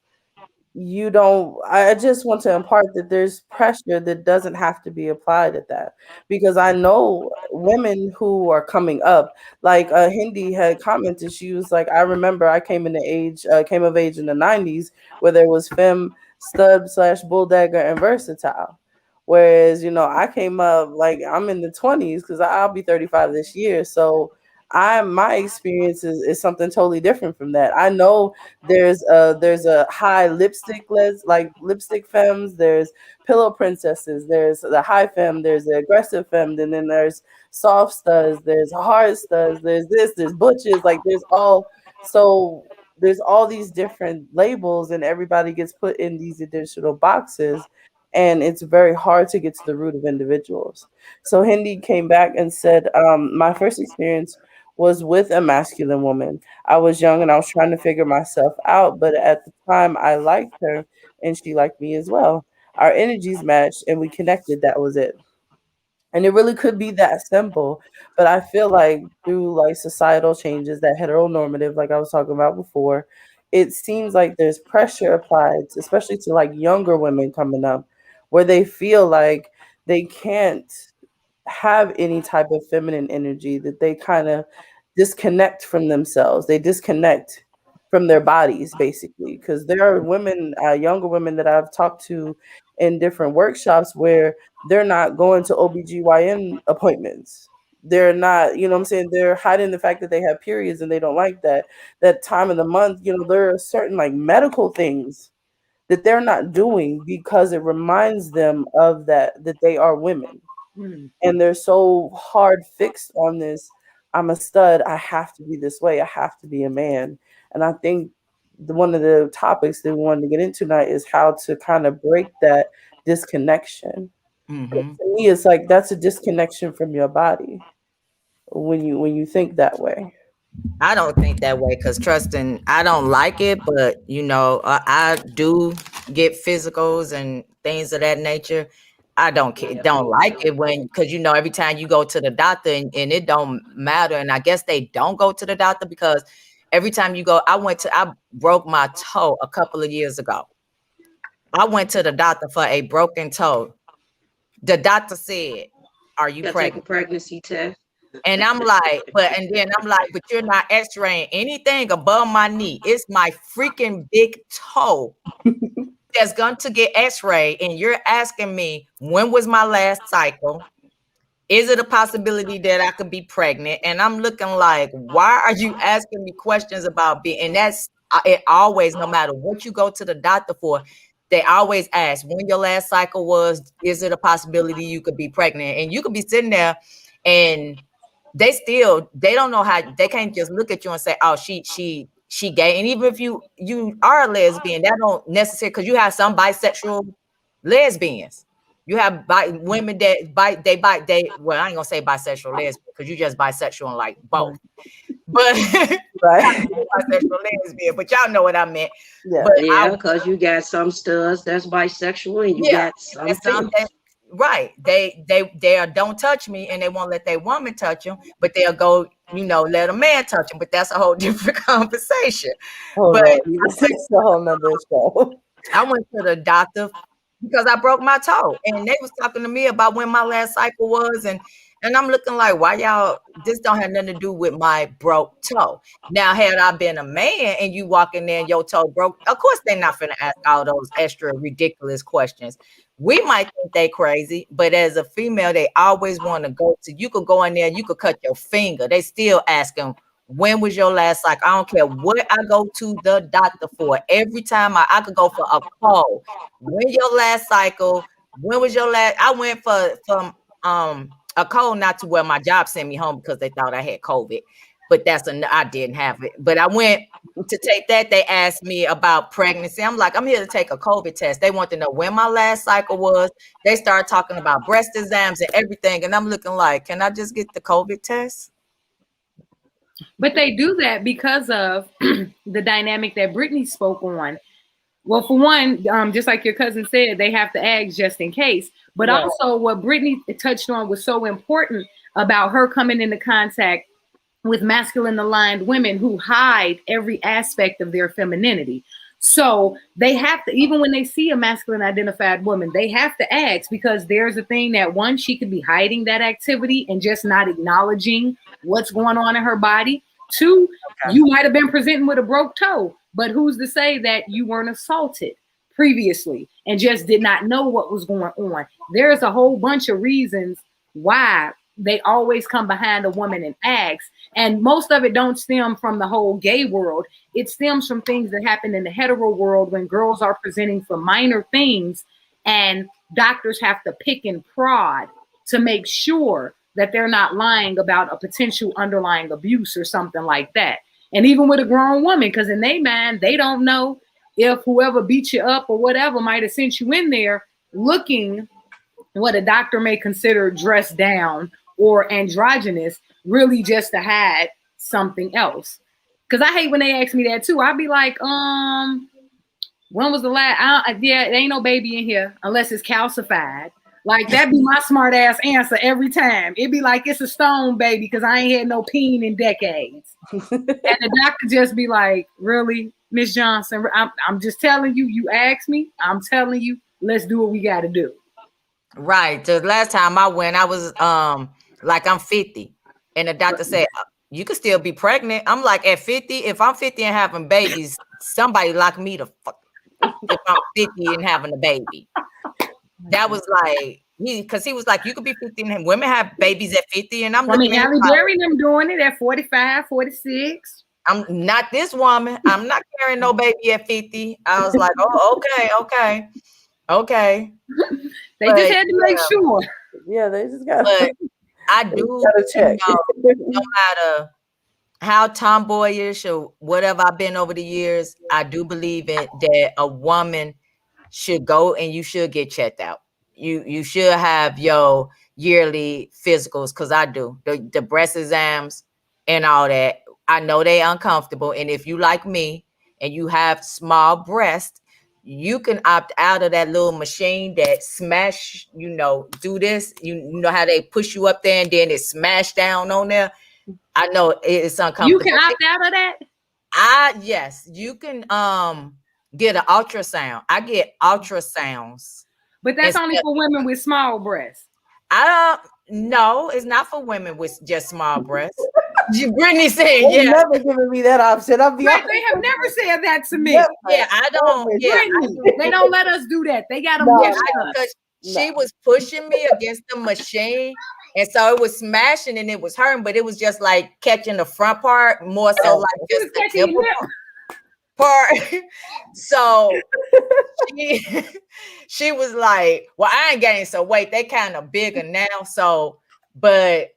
S2: I just want to impart that there's pressure that doesn't have to be applied at that, because I know women who are coming up, like Hindi had commented, she was like, I remember I came of age in the 90s where there was femme, stud / bulldagger and versatile. Whereas, I came up like I'm in the 20s because I'll be 35 this year. So my experience is something totally different from that. I know there's a high lipstick femmes, there's pillow princesses, there's the high femme, there's the aggressive femme, and then there's soft studs, there's hard studs, there's butches, like there's all these different labels, and everybody gets put in these additional boxes. And it's very hard to get to the root of individuals. So Hindi came back and said, my first experience was with a masculine woman. I was young and I was trying to figure myself out, but at the time I liked her and she liked me as well. Our energies matched and we connected. That was it. And it really could be that simple. But I feel like through societal changes, that heteronormative, like I was talking about before, it seems like there's pressure applied, especially to younger women coming up, where they feel like they can't have any type of feminine energy, that they kind of disconnect from themselves. They disconnect from their bodies, basically, because there are women, younger women that I've talked to in different workshops where they're not going to OBGYN appointments. They're not, you know what I'm saying? They're hiding the fact that they have periods and they don't like that time of the month. You know, there are certain like medical things that they're not doing because it reminds them of that they are women. And they're so hard fixed on this. I'm a stud. I have to be this way. I have to be a man. And I think one of the topics that we wanted to get into tonight is how to kind of break that disconnection.
S3: Mm-hmm.
S2: To me, it's like that's a disconnection from your body when you think that way.
S3: I don't think that way because trusting, I don't like it, but you know, I do get physicals and things of that nature. I don't like it when, because you know, every time you go to the doctor and it don't matter. And I guess they don't go to the doctor because every time you go, I broke my toe a couple of years ago. I went to the doctor for a broken toe. The doctor said, "Are you
S5: You gotta take a
S3: pregnant?"
S5: pregnancy test.
S3: And I'm like, but you're not x-raying anything above my knee. It's my freaking big toe that's going to get x-rayed. And you're asking me, when was my last cycle? Is it a possibility that I could be pregnant? And I'm looking like, why are you asking me questions about being? And that's it always, no matter what you go to the doctor for, they always ask when your last cycle was, is it a possibility you could be pregnant? And you could be sitting there and they don't know how, they can't just look at you and say, oh, she gay. And even if you are a lesbian, that don't necessarily, because you have some bisexual lesbians. You have women that well, I ain't gonna say bisexual lesbian because you just bisexual and like both. But
S2: Right.
S3: bisexual lesbian, but y'all know what I meant.
S2: Yeah.
S3: But
S5: Yeah, because you got some studs that's bisexual and you got some femmes.
S3: Right. They don't touch me and they won't let their woman touch them, but they'll go, you know, let a man touch them. But that's a whole different conversation.
S2: Oh,
S3: But
S2: Lord, it's a whole nother show.
S3: I went to the doctor because I broke my toe and they was talking to me about when my last cycle was, and I'm looking like, why y'all, this don't have nothing to do with my broke toe. Now, had I been a man and you walk in there and your toe broke, of course they're not finna ask all those extra ridiculous questions. We might think they crazy, but as a female, they always want to go to, you could go in there, you could cut your finger. They still asking, when was your last cycle? I don't care what I go to the doctor for. Every time I could go for a call. When your last cycle? When was your last? I went from a cold, not to where my job sent me home because they thought I had COVID, but I didn't have it. But I went to take that. They asked me about pregnancy. I'm like, I'm here to take a COVID test. They want to know when my last cycle was. They started talking about breast exams and everything, and I'm looking like, can I just get the COVID test?
S4: But they do that because of the dynamic that Brittany spoke on. Well, for one, just like your cousin said, they have to ask just in case. But
S2: Right.
S4: also what Brittany touched on was so important about her coming into contact with masculine aligned women who hide every aspect of their femininity. So they have to, even when they see a masculine identified woman, they have to ask, because there's a thing that, one, she could be hiding that activity and just not acknowledging what's going on in her body. Two, you might have been presenting with a broke toe, but who's to say that you weren't assaulted previously and just did not know what was going on? There's a whole bunch of reasons why they always come behind a woman and ask. And most of it don't stem from the whole gay world. It stems from things that happen in the hetero world when girls are presenting for minor things and doctors have to pick and prod to make sure that they're not lying about a potential underlying abuse or something like that. And even with a grown woman, because in their mind, they don't know if whoever beat you up or whatever might have sent you in there looking what a doctor may consider dressed down or androgynous, really just to hide something else. Because I hate when they ask me that too. I'd be like, when was the last? Yeah, there ain't no baby in here unless it's calcified. Like, that'd be my smart ass answer every time. It'd be like, it's a stone baby because I ain't had no peen in decades. And the doctor just be like, really, Miss Johnson? I'm just telling you, you asked me, I'm telling you, let's do what we got to do.
S3: Right. The last time I went, I was like, I'm 50. And the doctor said, you could still be pregnant. I'm like, at 50, if I'm 50 and having babies, somebody lock me the fuck if I'm 50 and having a baby. That was like, because he was like, you could be 50 and women have babies at 50. And I'm looking at
S4: Halle Berry them doing it at 45, 46.
S3: I'm not this woman. I'm not carrying no baby at 50. I was like, oh, okay.
S4: They just had to make sure.
S2: Yeah, they just got.
S3: But I do,
S2: check.
S3: No matter how tomboyish or whatever I've been over the years, I do believe that a woman should go and you should get checked out. You should have your yearly physicals, because I do the breast exams and all that. I know they uncomfortable, and if you like me and you have small breasts, you can opt out of that little machine that smash, do this. You know how they push you up there and then it smash down on there. I know it's uncomfortable.
S4: You can opt out of that?
S3: Yes, you can get an ultrasound. I get ultrasounds.
S4: But that's only for women with small breasts.
S3: No, it's not for women with just small breasts. Brittany said,
S2: They've never given me that option. I'll be honest.
S4: They have never said that to me.
S3: Yeah, I don't.
S4: They don't let us do that. They got them.
S3: Because she was pushing me against the machine, and so it was smashing and it was hurting, but it was just like catching the front part more so like just the nipple part. So she was like, well, I ain't gaining some weight. They kind of bigger now. So, but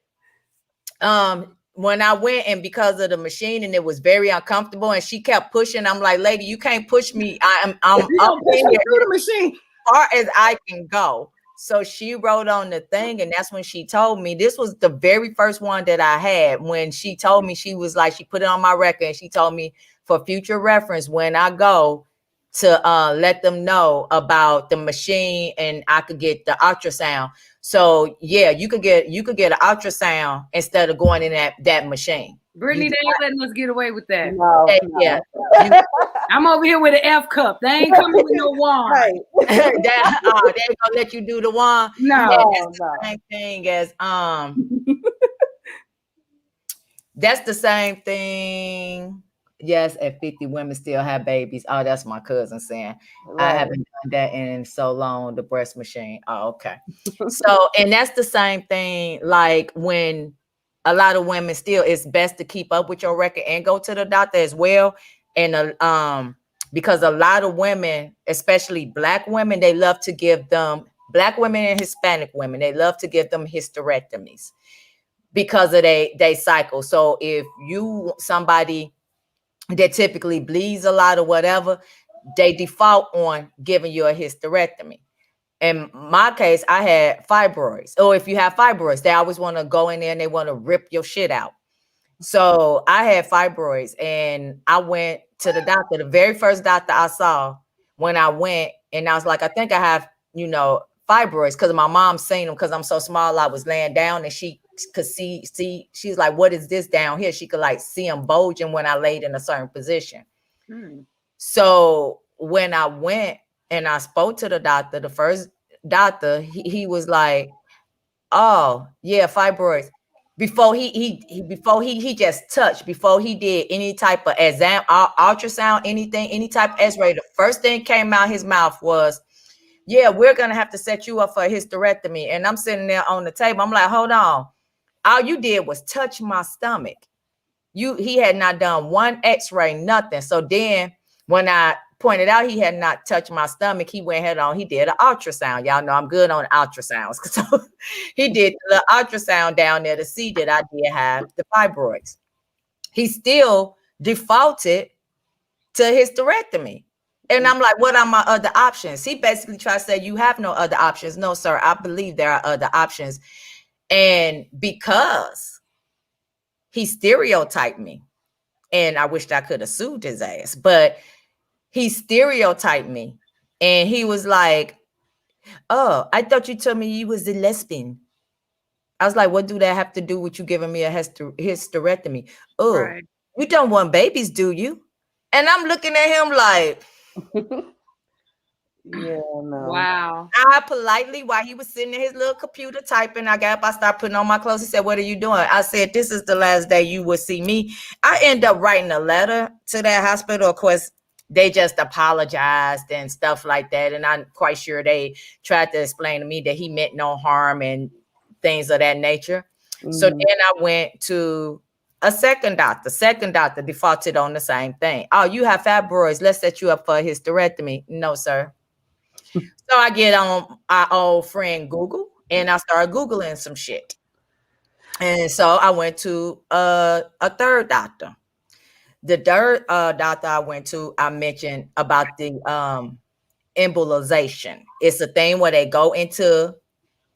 S3: when I went, and because of the machine, and it was very uncomfortable, and she kept pushing, I'm like, lady, you can't push me. I'm up in here
S4: through the machine
S3: far as I can go. So she wrote on the thing, and that's when she told me. This was the very first one that I had. When she told me, she was like, she put it on my record, and she told me for future reference when I go to let them know about the machine, and I could get the ultrasound. So yeah, you could get an ultrasound instead of going in that machine.
S4: Brittany, they ain't letting us get away with that.
S2: No.
S3: Yeah.
S4: I'm over here with an F cup. They ain't coming with no wand.
S2: Right.
S3: They ain't gonna let you do the wand.
S4: No.
S3: That's the same thing as that's the same thing. Yes, at 50, women still have babies. Oh, that's my cousin saying. Right. I haven't done that in so long, the breast machine. Oh, okay. So, and that's the same thing, like when a lot of women still, it's best to keep up with your record and go to the doctor as well. And because a lot of women, especially Black women, they love to give them, Black women and Hispanic women, they love to give them hysterectomies because of they cycle. So if you somebody that typically bleeds a lot or whatever, they default on giving you a hysterectomy. In my case, I had fibroids. Or if you have fibroids, they always want to go in there and they want to rip your shit out. So I had fibroids, and I went to the doctor, the very first doctor I saw when I went, and I was like, I think I have, fibroids, because my mom seen them because I'm so small. I was laying down and she could see, she's like, what is this down here? She could like see them bulging when I laid in a certain position. So when I went and I spoke to the doctor, the first doctor, he was like, oh yeah, fibroids. Before he just touched, before he did any type of exam, ultrasound, anything, any type of x-ray, the first thing came out his mouth was, yeah, we're gonna have to set you up for a hysterectomy. And I'm sitting there on the table. I'm like, hold on. All you did was touch my stomach. He had not done one x-ray, nothing. So then when I pointed out he had not touched my stomach, he went ahead on, he did an ultrasound. Y'all know I'm good on ultrasounds. So he did the ultrasound down there to see that I did have the fibroids. He still defaulted to hysterectomy. And I'm like, what are my other options? He basically tried to say, you have no other options. No, sir, I believe there are other options. And because he stereotyped me, and I wished I could have sued his ass, but he stereotyped me. And he was like, oh, I thought you told me you was a lesbian. I was like, what do that have to do with you giving me a hysterectomy? Oh, right. You don't want babies, do you? And I'm looking at him like,
S2: Yeah, no.
S4: Wow.
S3: I politely, while he was sitting at his little computer typing, I got up, I started putting on my clothes. He said, "What are you doing?" I said, "This is the last day you will see me." I end up writing a letter to that hospital. Of course, they just apologized and stuff like that. And I'm quite sure they tried to explain to me that he meant no harm and things of that nature. So then I went to a second doctor. Second doctor defaulted on the same thing. "Oh, you have fibroids. Let's set you up for a hysterectomy." No, sir. So I get on our old friend Google and I started Googling some shit. And so I went to a third doctor. The third doctor I went to, I mentioned about the embolization. It's a thing where they go into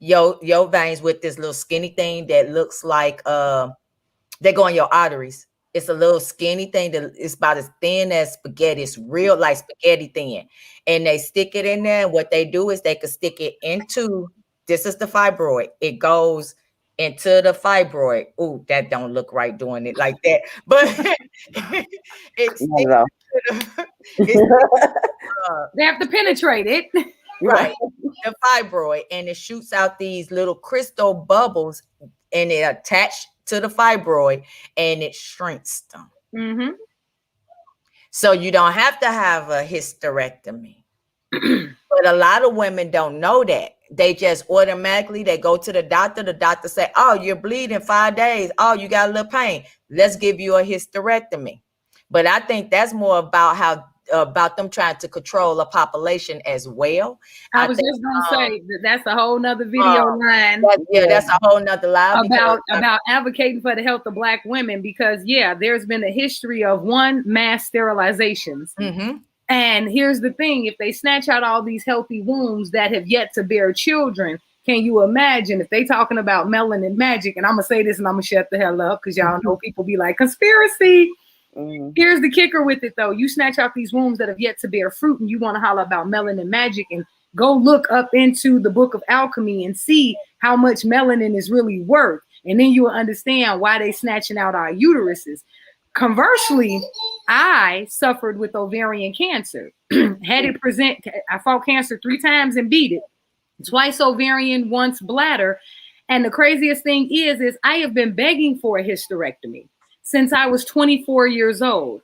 S3: your veins with this little skinny thing that looks like they go in your arteries. It's a little skinny thing that it's about as thin as spaghetti. It's real like spaghetti thin. And they stick it in there. And what they do is they could stick it into, this is the fibroid. It goes into the fibroid. Ooh, that don't look right doing it like that. But it's
S4: They have to penetrate it.
S3: right, the fibroid, and it shoots out these little crystal bubbles and it attached to the fibroid and it shrinks them.
S4: Mm-hmm.
S3: So you don't have to have a hysterectomy. But a lot of women don't know that. They just automatically, they go to the doctor say, "Oh, you're bleeding 5 days. Oh, you got a little pain. Let's give you a hysterectomy." But I think that's more about them trying to control a population as well.
S4: I was just gonna say that's a whole nother video line.
S3: That's a whole nother line
S4: about advocating for the health of Black women, because there's been a history of mass sterilizations.
S3: Mm-hmm.
S4: And here's the thing: if they snatch out all these healthy wombs that have yet to bear children, can you imagine if they talking about melanin magic? And I'm gonna say this and I'm gonna shut the hell up because y'all know people be like conspiracy. Here's the kicker with it though. You snatch out these wombs that have yet to bear fruit and you want to holler about melanin magic, and go look up into the book of alchemy and see how much melanin is really worth. And then you will understand why they snatching out our uteruses. Conversely, I suffered with ovarian cancer. Had it present, I fought cancer 3 times and beat it. Twice ovarian, once bladder. And the craziest thing is I have been begging for a hysterectomy since I was 24 years old.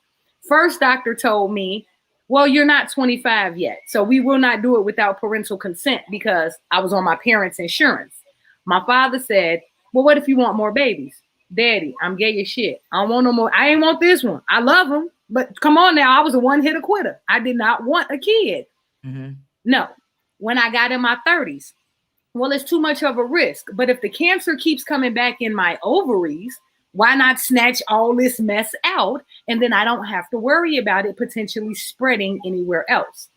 S4: First doctor told me, "Well, you're not 25 yet, so we will not do it without parental consent," because I was on my parents' insurance. My father said, "Well, what if you want more babies?" "Daddy, I'm gay as shit. I don't want no more. I ain't want this one. I love him, but come on now, I was a one-hitter quitter. I did not want a kid."
S3: Mm-hmm.
S4: No. When I got in my 30s, well, it's too much of a risk. But if the cancer keeps coming back in my ovaries, why not snatch all this mess out? And then I don't have to worry about it potentially spreading anywhere else.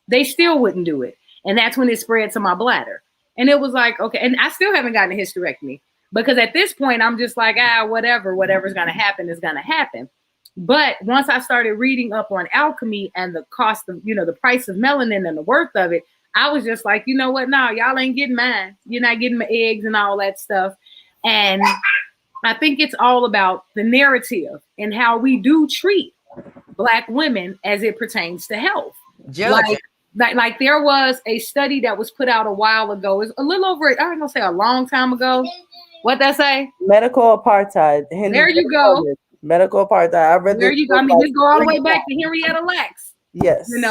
S4: They still wouldn't do it. And that's when it spread to my bladder. And it was like, okay. And I still haven't gotten a hysterectomy because at this point, I'm just like, whatever's going to happen is going to happen. But once I started reading up on alchemy and the cost of, the price of melanin and the worth of it, I was just like, you know what? No, y'all ain't getting mine. You're not getting my eggs and all that stuff. And I think it's all about the narrative and how we do treat Black women as it pertains to health. Like there was a study that was put out a while ago. It's a little over, I ain't gonna say a long time ago. What that say?
S2: Medical apartheid.
S4: There you go.
S2: Medical apartheid. I read
S4: there you go. I mean, let's go all the way back to Henrietta Lacks.
S2: Yes.
S3: And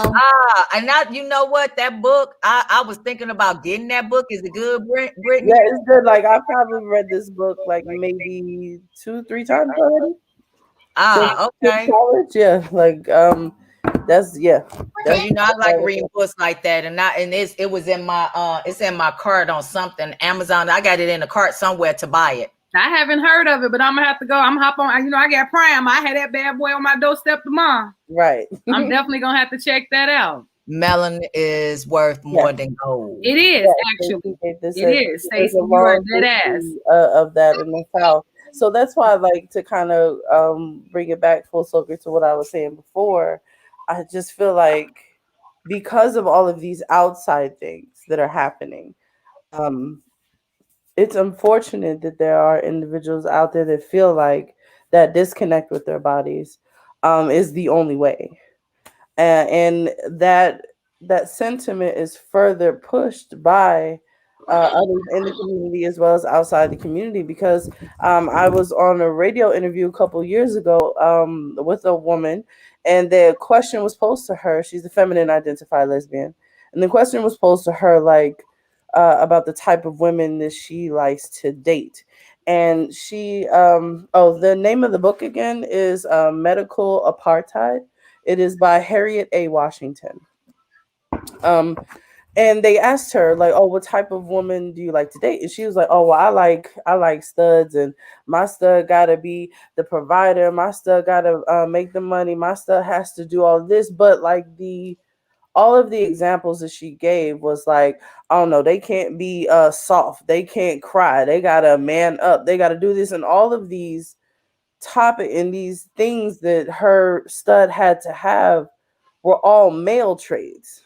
S3: now you know what, that book, I was thinking about getting that book. Is it good, Brittany?
S2: Yeah, it's good. Like I probably read this book like maybe 2-3 times already.
S3: Okay.
S2: College, yeah. Like that's
S3: I like reading books like that, and it was in my it's in my cart on something, Amazon. I got it in a cart somewhere to buy it.
S4: I haven't heard of it, but I'm gonna have to go. I'm hop on. I got Prime. I had that bad boy on my doorstep tomorrow.
S2: Right.
S4: I'm definitely gonna have to check that out.
S3: Melanin is worth more than gold.
S4: It is actually. It is. Stacey, you are dead ass
S2: of that in the South. So that's why I like to kind of bring it back full circle to what I was saying before. I just feel like because of all of these outside things that are happening, it's unfortunate that there are individuals out there that feel like that disconnect with their bodies is the only way. And that that sentiment is further pushed by others in the community as well as outside the community. Because I was on a radio interview a couple years ago with a woman, and the question was posed to her. She's a feminine identified lesbian, and the question was posed to her like about the type of women that she likes to date. And she, the name of the book again is Medical Apartheid. It is by Harriet A. Washington. Um, and they asked her like, "Oh, what type of woman do you like to date?" And she was like, "Oh, well, I like studs, and my stud gotta be the provider. My stud gotta make the money. My stud has to do all this." But like the all of the examples that she gave was like, I don't know, they can't be soft, they can't cry, they gotta man up, they gotta do this, and all of these topic and these things that her stud had to have were all male traits.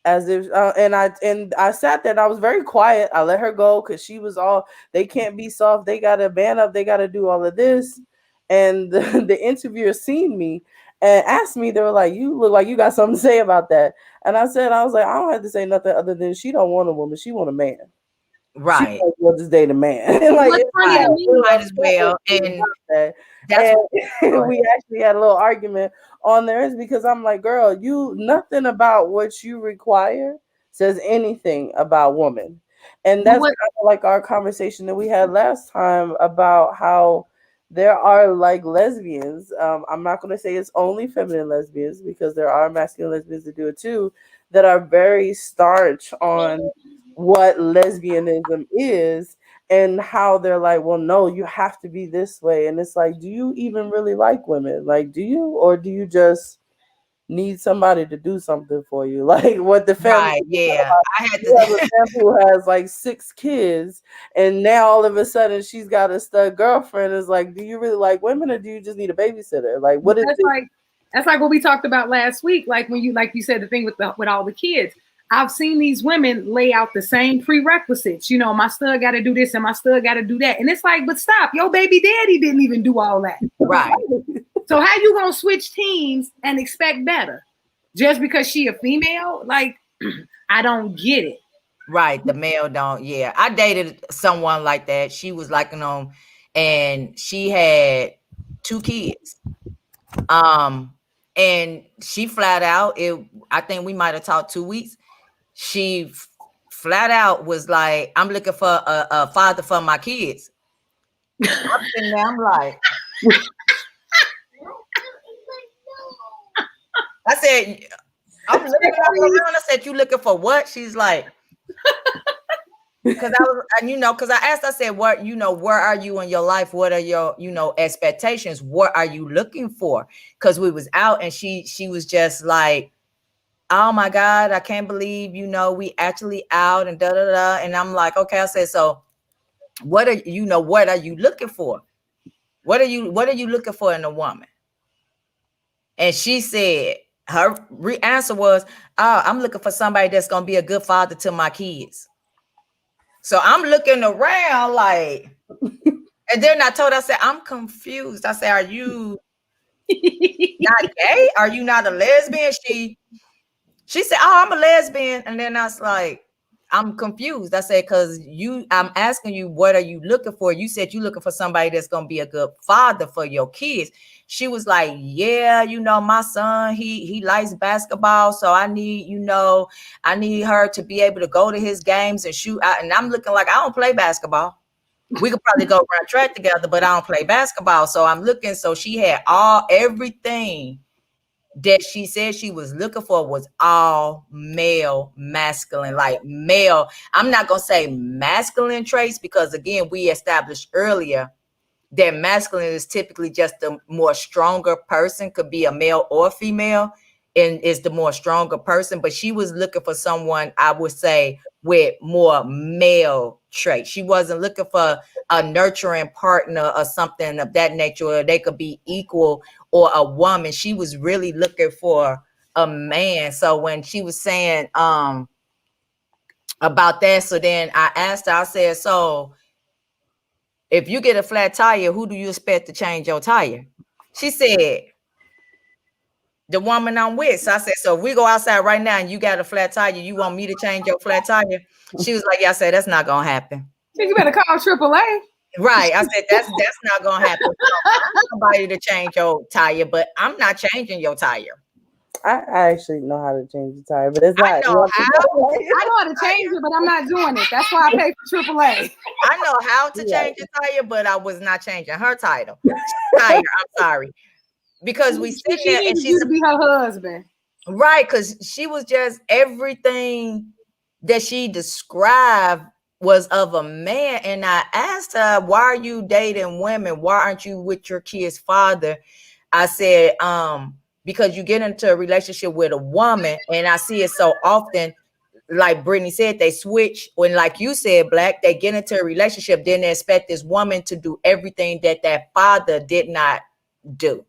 S2: As if and I sat there and I was very quiet. I let her go because she was all, they can't be soft, they gotta man up, they gotta do all of this. And the interviewer seen me and asked me, they were like, "You look like you got something to say about that." And I was like, "I don't have to say nothing other than she don't want a woman, she want a man. She
S3: Right.
S2: might as well just date a man." And like,
S4: What's
S2: it's
S4: funny to
S3: Right.
S4: me,
S3: Might as well. And
S2: that.
S3: that's
S2: And we actually had a little argument on there, is because I'm like, "Girl, you, nothing about what you require says anything about women." And
S4: but
S2: that's
S4: what
S2: kind of like our conversation that we had last time about how there are like lesbians. I'm not going to say it's only feminine lesbians, because there are masculine lesbians that do it too, that are very starch on what lesbianism is, and how they're like, "Well, no, you have to be this way." And it's like, do you even really like women? Like, do you, or do you just need somebody to do something for you? Like what the family,
S3: right. Yeah. I had
S2: you have a
S3: to
S2: family who has like 6 kids, and now all of a sudden she's got a stud girlfriend. Is like, do you really like women, or do you just need a babysitter? Like, what is
S4: that's
S2: it?
S4: like that's like what we talked about last week. Like when you, like you said, the thing with all the kids. I've seen these women lay out the same prerequisites. You know, my stud got to do this and my stud got to do that, and it's like, but stop, your baby daddy didn't even do all that.
S3: right.
S4: So how you gonna switch teams and expect better just because she a female? Like, I don't get it.
S3: Right. The male don't. Yeah. I dated someone like that. She was like, and she had 2 kids. And she flat out, I think we might have talked 2 weeks. She flat out was like, "I'm looking for a father for my kids." I'm sitting there, I'm like, I said, I'm looking around. I said, "You looking for what?" She's like, because I was, and because I asked, I said, "What, where are you in your life? What are your, expectations? What are you looking for?" Because we was out, and she was just like, "Oh my God, I can't believe, we actually out and da da da." And I'm like, "Okay." I said, "So what are what are you looking for? What are you looking for in a woman?" And she said, her answer was, "Oh, I'm looking for somebody that's gonna be a good father to my kids." So I'm looking around like, and then I told her, I said, "I'm confused." I said, "Are you not gay? Are you not a lesbian?" She said, "Oh, I'm a lesbian." And then I was like, "I'm confused." I said, "Because I'm asking you, what are you looking for? You said you're looking for somebody that's going to be a good father for your kids." She was like, "Yeah, my son, he likes basketball. So I need, I need her to be able to go to his games and shoot out." And I'm looking like, I don't play basketball. We could probably go run track together, but I don't play basketball. So I'm looking. So she had everything that she said she was looking for was all male, masculine, like male. I'm not going to say masculine traits, because again, we established earlier that masculine is typically just a more stronger person, could be a male or female, and is the more stronger person. But she was looking for someone, I would say, with more male traits. She wasn't looking for a nurturing partner or something of that nature, or they could be equal, or a woman. She was really looking for a man. So when she was saying about that, so then I asked her, I said, "So if you get a flat tire, who do you expect to change your tire?" She said, the woman I'm with. So I said, so if we go outside right now and you got a flat tire, you want me to change your flat tire? She was like, yeah. I said, that's not gonna happen.
S4: You better call AAA.
S3: Right. I said, that's not gonna happen. Somebody to change your tire, but I'm not changing your tire.
S2: I actually know how to change the tire, but it's
S3: I
S2: not.
S3: know how.
S4: I know how to change it, but I'm not doing it. That's why I pay for AAA.
S3: I know how to change the tire, but I was not changing her title. Tire. I'm sorry. Because we sitting
S4: She
S3: there and
S4: needed
S3: she's
S4: you to be her husband.
S3: right, because she was just everything that she described was of a man. And I asked her, why are you dating women? Why aren't you with your kid's father? I said, because you get into a relationship with a woman, and I see it so often, like Brittany said, they switch when, like you said, Black, they get into a relationship, then they expect this woman to do everything that father did not do.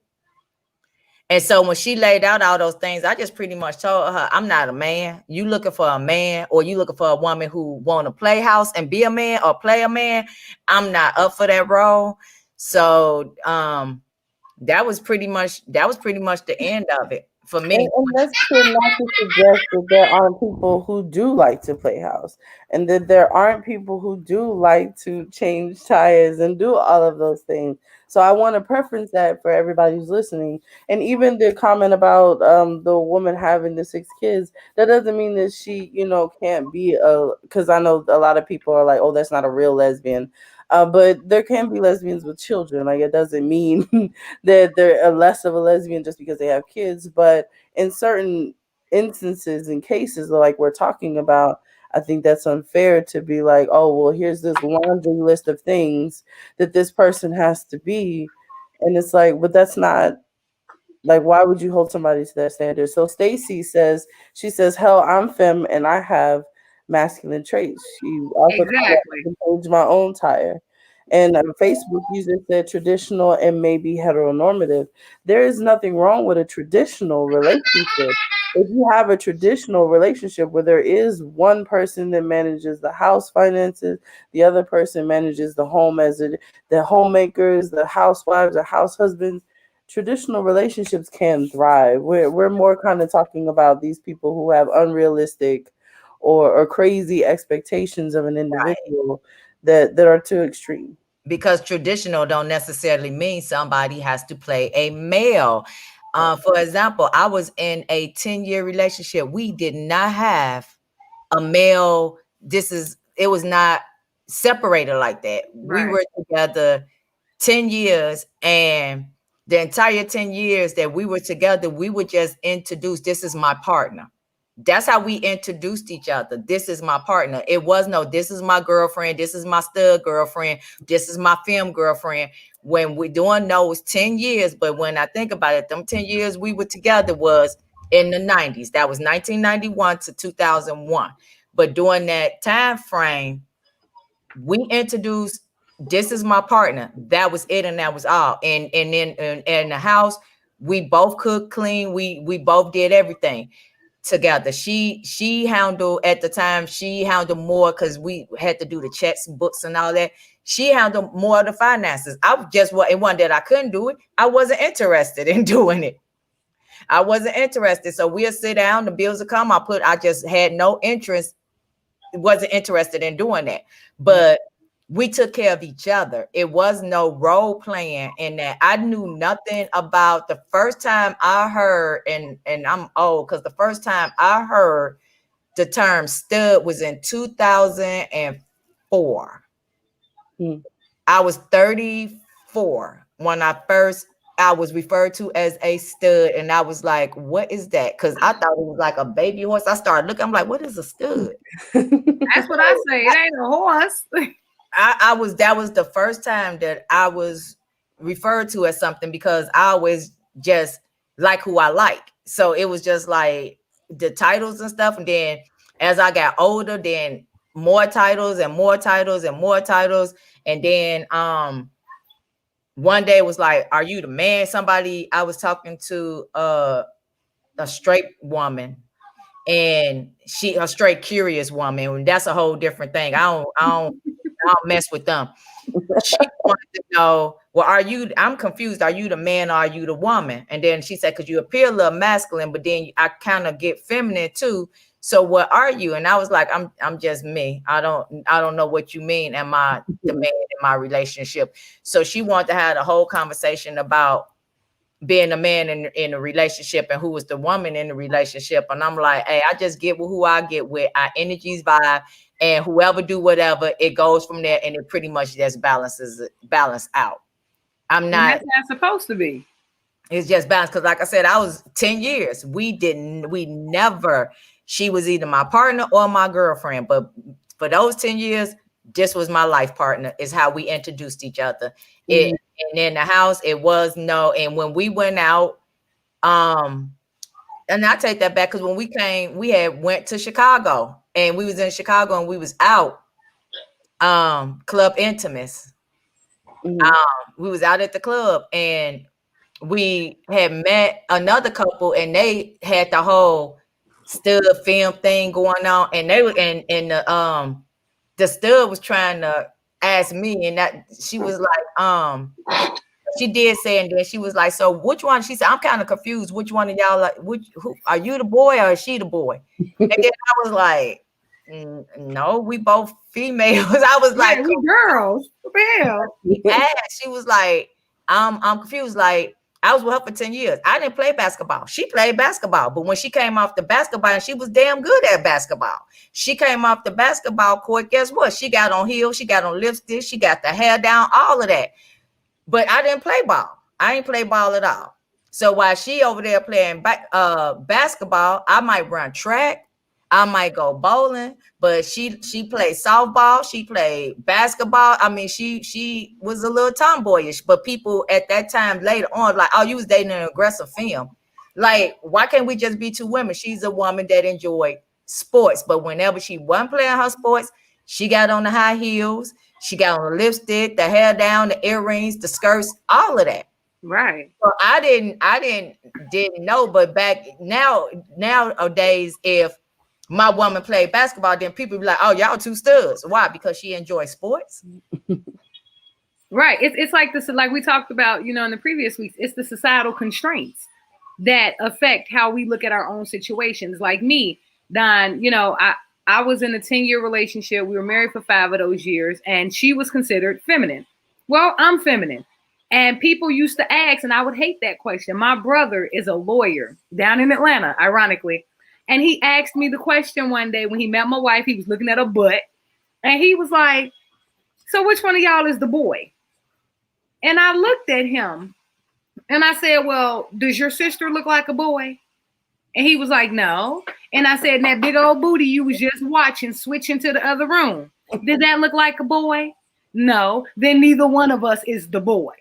S3: And so when she laid out all those things, I just pretty much told her, I'm not a man. You looking for a man, or you looking for a woman who want to play house and be a man or play a man. I'm not up for that role. So that was pretty much the end of it for me.
S2: And that's not to suggest that there aren't people who do like to play house, and that there aren't people who do like to change tires and do all of those things. So I want to preference that for everybody who's listening. And even the comment about the woman having the 6 kids, that doesn't mean that she, can't be a. Because I know a lot of people are like, oh, that's not a real lesbian. But there can be lesbians with children. Like, it doesn't mean that they're less of a lesbian just because they have kids. But in certain instances and cases like we're talking about, I think that's unfair to be like, oh, well, here's this laundry list of things that this person has to be. And it's like, but that's not, like, why would you hold somebody to that standard? So Stacy says, hell, I'm femme and I have masculine traits. She also
S4: Exactly.
S2: changed my own tire. And a Facebook user said traditional and maybe heteronormative. There is nothing wrong with a traditional relationship. If you have a traditional relationship where there is one person that manages the house finances, the other person manages the home as the homemakers, the housewives or house husbands, traditional relationships can thrive. We're more kind of talking about these people who have unrealistic or crazy expectations of an individual that are too extreme.
S3: Because traditional don't necessarily mean somebody has to play a male. For example, I was in a 10-year relationship. We did not have a male. It was not separated like that.
S4: Right.
S3: We were together 10 years, and the entire 10 years that we were together, we would just introduce, this is my partner. That's how we introduced each other. This is my partner. It was no, this is my girlfriend. This is my stud girlfriend. This is my film girlfriend. When we're doing those 10 years, but when I think about it, them 10 years we were together was in the 90s. That was 1991 to 2001. But during that time frame, we introduced, this is my partner. That was it, and that was all. And then in the house, we both cooked, clean. We both did everything together. She handled, at the time, she handled more because we had to do the checks, books, and all that. She handled more of the finances. It wasn't that I couldn't do it. I wasn't interested in doing it. I wasn't interested. So we'll sit down, the bills will come. I just had no interest, wasn't interested in doing that. But we took care of each other. It was no role playing in that. I knew nothing about the first time I heard, and I'm old because the first time I heard the term stud was in 2004. I was 34 when I was referred to as a stud, and I was like, what is that? Because I thought it was like a baby horse. I started looking, I'm like, what is a stud?
S4: That's what I say. It ain't a horse.
S3: That was the first time that I was referred to as something, because I always just like who I like. So it was just like the titles and stuff. And then as I got older, then more titles and more titles and more titles. And then one day it was like, are you the man? I was talking to a straight woman, and a straight curious woman, and that's a whole different thing. I don't mess with them. She wanted to know, well, I'm confused. Are you the man or are you the woman? And then she said, because you appear a little masculine, but then I kind of get feminine too. So what are you? And I was like, I'm just me. I don't know what you mean. Am I the man in my relationship? So she wanted to have a whole conversation about being a man in a relationship and who was the woman in the relationship. And I'm like, hey, I just get with who I get with. Our energies vibe, and whoever do whatever, it goes from there, and it pretty much just balance out. I'm not.
S4: That's how it's supposed to be.
S3: It's just balance, because like I said, I was 10 years. We never, she was either my partner or my girlfriend. But for those 10 years, this was my life partner, is how we introduced each other. And in the house, it was no. And when we went out, and I take that back, because when we came, we had went to Chicago, and we was in Chicago and we was out, Club Intimus. We was out at the club, and we had met another couple, and they had the whole stud film thing going on, and they were and the stud was trying to ask me, and that she was like, she did say, and then she was like, so which one? She said, I'm kind of confused. Which one of y'all, like, who are you, the boy or is she the boy? And then I was like, no, we both females. I was like,
S4: we girls.
S3: She was like, I'm confused. Like, I was with her for 10 years. I didn't play basketball. She played basketball. But when she came off the basketball, and she was damn good at basketball. She came off the basketball court. Guess what? She got on heels. She got on lipstick. She got the hair down, all of that. But I didn't play ball. I ain't play ball at all. So while she over there playing basketball, I might run track. I might go bowling, but she played softball. She played basketball. I mean, she was a little tomboyish, but people at that time later on, like, oh, you was dating an aggressive femme. Like, why can't we just be two women? She's a woman that enjoyed sports, but whenever she wasn't playing her sports, she got on the high heels. She got on the lipstick, the hair down, the earrings, the skirts, all of that.
S4: Right.
S3: So I didn't know, but back nowadays, if my woman played basketball, then people be like, oh, y'all two studs. Why? Because she enjoys sports.
S4: Right. It's like this, like we talked about, in the previous weeks, it's the societal constraints that affect how we look at our own situations. Like me, Don, I was in a 10-year relationship. We were married for 5 of those years, and she was considered feminine. Well, I'm feminine. And people used to ask, and I would hate that question. My brother is a lawyer down in Atlanta, ironically. And he asked me the question one day when he met my wife. He was looking at her butt, and he was like, so which one of y'all is the boy? And I looked at him, and I said, well, does your sister look like a boy? And he was like, no. And I said, that big old booty you was just watching, switching to the other room, did that look like a boy? No. Then neither one of us is the boy.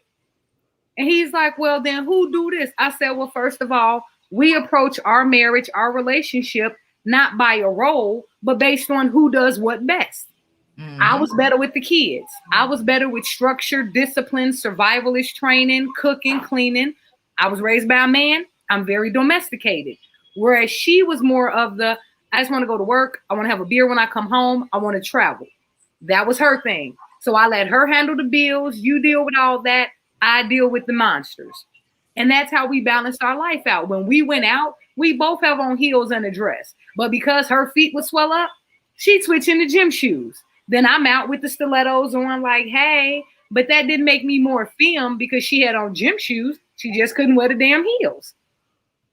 S4: And he's like, well, then who do this? I said, well, first of all, we approach our marriage, our relationship, not by a role, but based on who does what best. Mm-hmm. I was better with the kids. I was better with structure, discipline, survivalist training, cooking, cleaning. I was raised by a man. I'm very domesticated. Whereas she was more of I just want to go to work. I want to have a beer when I come home. I want to travel. That was her thing. So I let her handle the bills. You deal with all that. I deal with the monsters. And that's how we balanced our life out. When we went out, we both have on heels and a dress. But because her feet would swell up, she'd switch into gym shoes. Then I'm out with the stilettos on like, hey, but that didn't make me more femme because she had on gym shoes. She just couldn't wear the damn heels.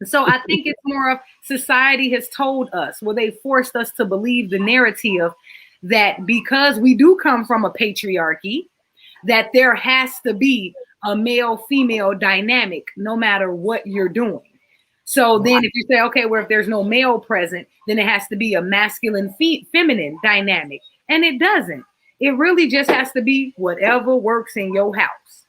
S4: So I think it's more of society has told us, they forced us to believe the narrative that because we do come from a patriarchy, that there has to be a male-female dynamic no matter what you're doing. So then if you say, okay, well, if there's no male present, then it has to be a masculine feminine dynamic. And it doesn't. It really just has to be whatever works in your house.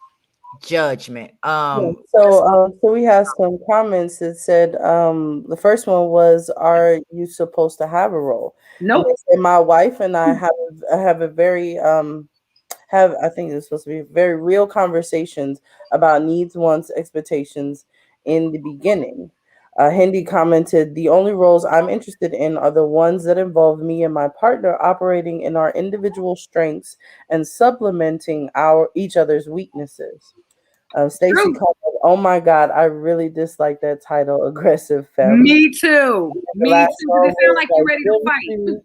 S3: Judgment.
S2: So we have some comments that said the first one was, are you supposed to have a role?
S4: No. Nope.
S2: My wife and I have a very I think it's supposed to be very real conversations about needs, wants, expectations in the beginning. Hindi commented, the only roles I'm interested in are the ones that involve me and my partner operating in our individual strengths and supplementing each other's weaknesses. Stacy
S4: True.
S2: commented, oh my God, I really dislike that title, Aggressive Femme.
S4: Me too.
S2: The
S4: Me
S2: last
S4: too.
S2: one
S4: It sounds
S2: was
S4: like you're
S2: like
S4: ready to
S2: gym
S4: fight.
S2: shoes.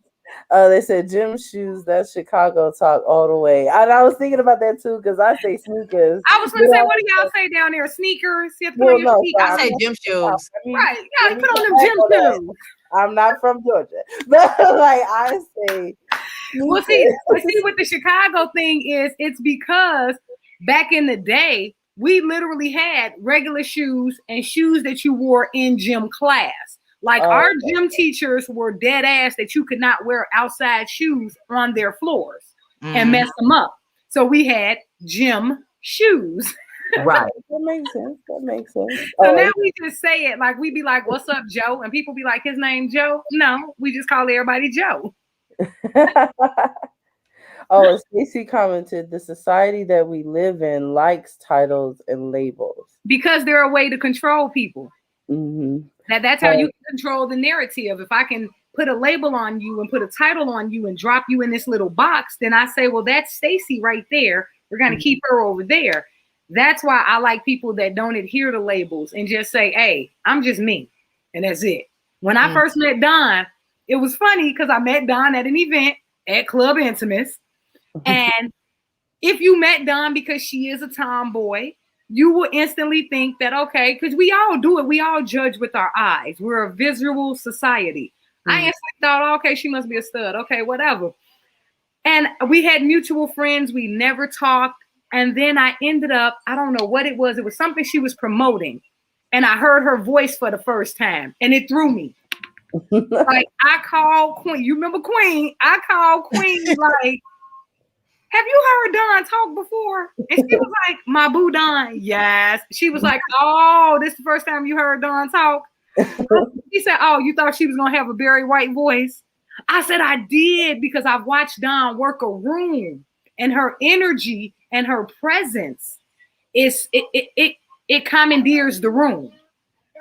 S2: They said gym shoes, that's Chicago talk all the way. And I was thinking about that too, because I say sneakers.
S4: I was
S2: But
S4: gonna say, what do y'all say down there? Sneakers? You have to put
S2: well,
S4: on your
S2: no, so
S3: I
S4: sneakers.
S3: say gym shoes.
S4: Right. Yeah,
S2: let
S4: you
S2: me
S4: put on them
S2: back
S4: gym
S2: on that.
S4: shoes.
S2: I'm not from Georgia, but like I say
S4: Well,
S2: sneakers.
S4: see what the Chicago thing is, it's because back in the day, we literally had regular shoes and shoes that you wore in gym class. Like
S2: Oh,
S4: our
S2: okay.
S4: gym teachers were dead ass that you could not wear outside shoes on their floors and mess them up. So we had gym shoes.
S3: Right.
S2: That makes sense. That makes sense.
S4: So now we just say it like we be like, "What's up, Joe?" And people be like, "His name Joe." No, we just call everybody Joe.
S2: Oh, Stacy commented, the society that we live in likes titles and labels.
S4: Because they're a way to control people.
S2: Mm-hmm.
S4: That's how you can control the narrative. If I can put a label on you and put a title on you and drop you in this little box, then I say, well, that's Stacy right there. We're going to keep her over there. That's why I like people that don't adhere to labels and just say, hey, I'm just me. And that's it. When I first met Don, it was funny because I met Don at an event at Club Intimus. And if you met Don because she is a tomboy, you will instantly think that, okay, because we all do it. We all judge with our eyes. We're a visual society. I instantly thought, okay, she must be a stud. Okay, whatever. And we had mutual friends. We never talked. And then I ended up, I don't know what it was. It was something she was promoting. And I heard her voice for the first time. And it threw me. Like, I called Queen. You remember Queen? I called Queen like, have you heard Don talk before? And she was like, my boo Don. Yes. She was like, oh, this is the first time you heard Don talk. She said, oh, you thought she was going to have a Barry White voice? I said, I did because I've watched Don work a room and her energy and her presence it commandeers the room.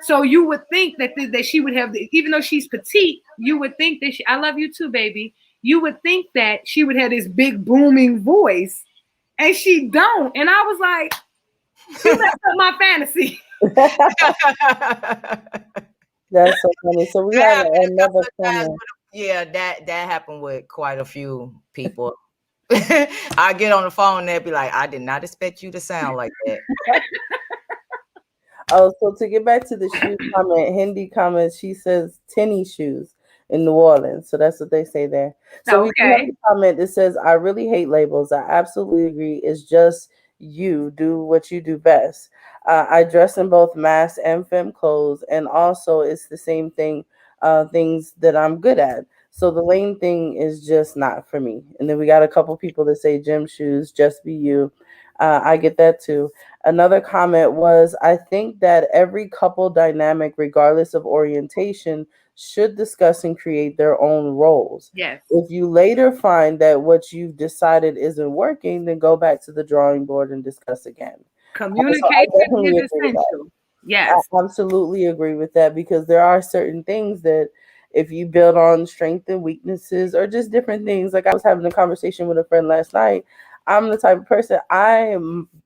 S4: So you would think that she would have, even though she's petite, you would think that I love you too, baby. You would think that she would have this big booming voice, and she don't. And I was like, she messed up my fantasy.
S2: That's so funny. So we have another comment.
S3: Yeah, that happened with quite a few people. I get on the phone and they'll be like, I did not expect you to sound like that.
S2: Oh, so to get back to the shoe comment, Hindi comments, she says tennis shoes in New Orleans. So that's what they say there. So we have a comment that says, I really hate labels. I absolutely agree. It's just you do what you do best. I dress in both mass and femme clothes, and also it's the same thing, things that I'm good at. So the lane thing is just not for me. And then we got a couple people that say gym shoes, just be you. I get that too. Another comment was, I think that every couple dynamic, regardless of orientation, should discuss and create their own roles.
S4: Yes.
S2: If you later find that what you've decided isn't working, then go back to the drawing board and discuss again.
S4: Communication is essential. Yes.
S2: I absolutely agree with that, because there are certain things that if you build on strengths and weaknesses or just different things, like I was having a conversation with a friend last night. I'm the type of person,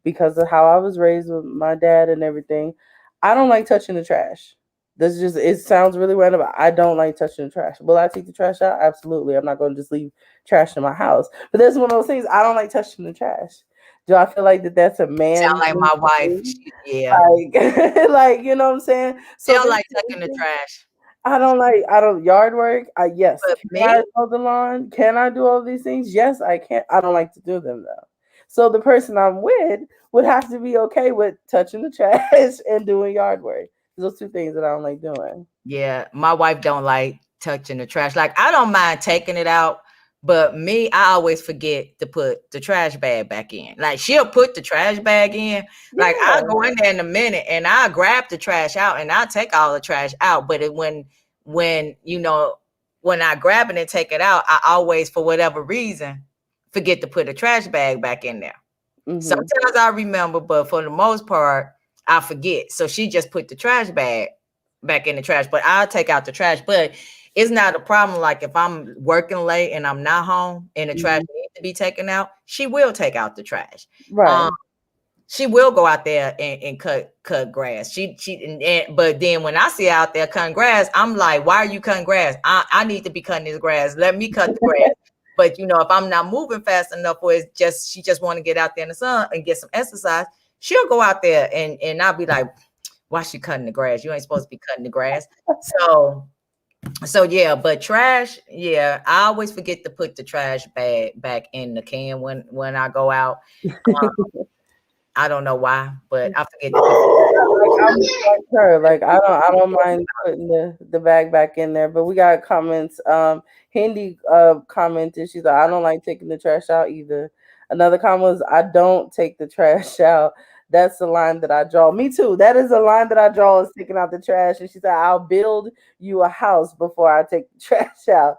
S2: because of how I was raised with my dad and everything, I don't like touching the trash. It sounds really random, but I don't like touching the trash. Will I take the trash out? Absolutely. I'm not going to just leave trash in my house. But that's one of those things, I don't like touching the trash. Do I feel like that's a man?
S3: Sound like my wife. Yeah.
S2: Like, you know what I'm saying?
S3: So I like tucking the trash.
S2: I don't yard work. Yes.
S3: But
S2: Can I mow the lawn? Can I do all these things? Yes, I can. I don't like to do them though. So the person I'm with would have to be okay with touching the trash and doing yard work. Those two things that I don't like doing.
S3: Yeah, my wife don't like touching the trash. Like, I don't mind taking it out, but me, I always forget to put the trash bag back in. Like, she'll put the trash bag in. Like, I'll go in there in a minute and I'll grab the trash out and I'll take all the trash out. But when I grab it and take it out, I always, for whatever reason, forget to put a trash bag back in there. Mm-hmm. Sometimes I remember, but for the most part, I forget. So she just put the trash bag back in the trash, but I'll take out the trash. But it's not a problem. Like if I'm working late and I'm not home and the trash needs to be taken out, she will take out the trash.
S2: Right.
S3: She will go out there and cut grass. But then when I see her out there cutting grass, I'm like, why are you cutting grass? I need to be cutting this grass. Let me cut the grass. But you know, if I'm not moving fast enough, or she just want to get out there in the sun and get some exercise, she'll go out there and I'll be like, why she cutting the grass? You ain't supposed to be cutting the grass. So yeah, but trash, yeah, I always forget to put the trash bag back in the can when I go out. I don't know why, but I forget to put
S2: I'm like her. Like I don't mind putting the bag back in there. But we got comments. Hindi commented, she's like, I don't like taking the trash out either. Another comment was, I don't take the trash out. That's the line that I draw. Me too. That is a line that I draw, is taking out the trash. And she said, I'll build you a house before I take the trash out.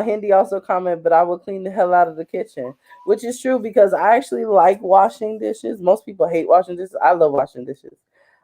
S2: Hindi also commented, but I will clean the hell out of the kitchen, which is true because I actually like washing dishes. Most people hate washing dishes. I love washing dishes.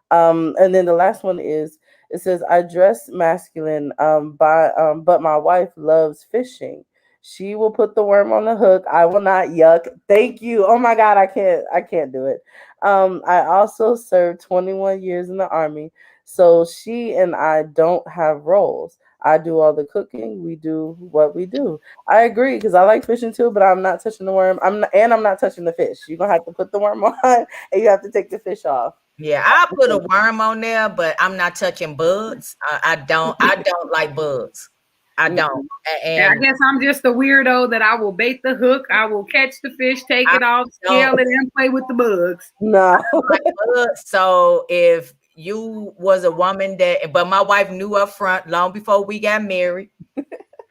S2: And then the last one is, it says, I dress masculine, but my wife loves fishing. She will put the worm on the hook. I will not. Yuck. Thank you. Oh my God, I can't do it. I also served 21 years in the Army, so she and I don't have roles. I do all the cooking. We do what we do. I agree, because I like fishing too, but I'm not touching the worm. I'm not touching the fish. You're gonna have to put the worm on, and you have to take the fish off.
S3: Yeah, I put a worm on there, but I'm not touching bugs. I don't like bugs. I don't.
S4: And I guess I'm just a weirdo that I will bait the hook, I will catch the fish, take it off, scale it, and play with the bugs.
S2: No.
S3: Like bugs. So if you was a woman but my wife knew up front long before we got married,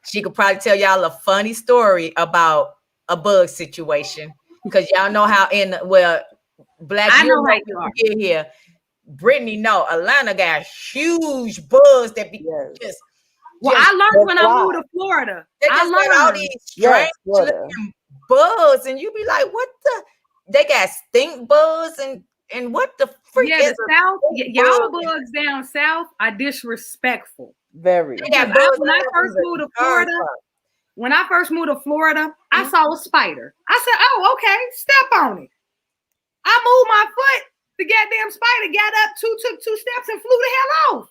S3: she could probably tell y'all a funny story about a bug situation, because y'all know how Black,
S4: I know how you are.
S3: Get here. Brittany, no, Atlanta got huge bugs that be just.
S4: Well, I learned when I moved to Florida.
S3: They just got all these strange looking bugs, and you be like, "What the?" They got stink bugs and what the freak?
S4: Yeah, the South, y'all bugs down south are disrespectful.
S2: Very.
S4: When I first moved to Florida, I saw a spider. I said, "Oh, okay, step on it." I moved my foot. The goddamn spider got up, took two steps, and flew the hell off.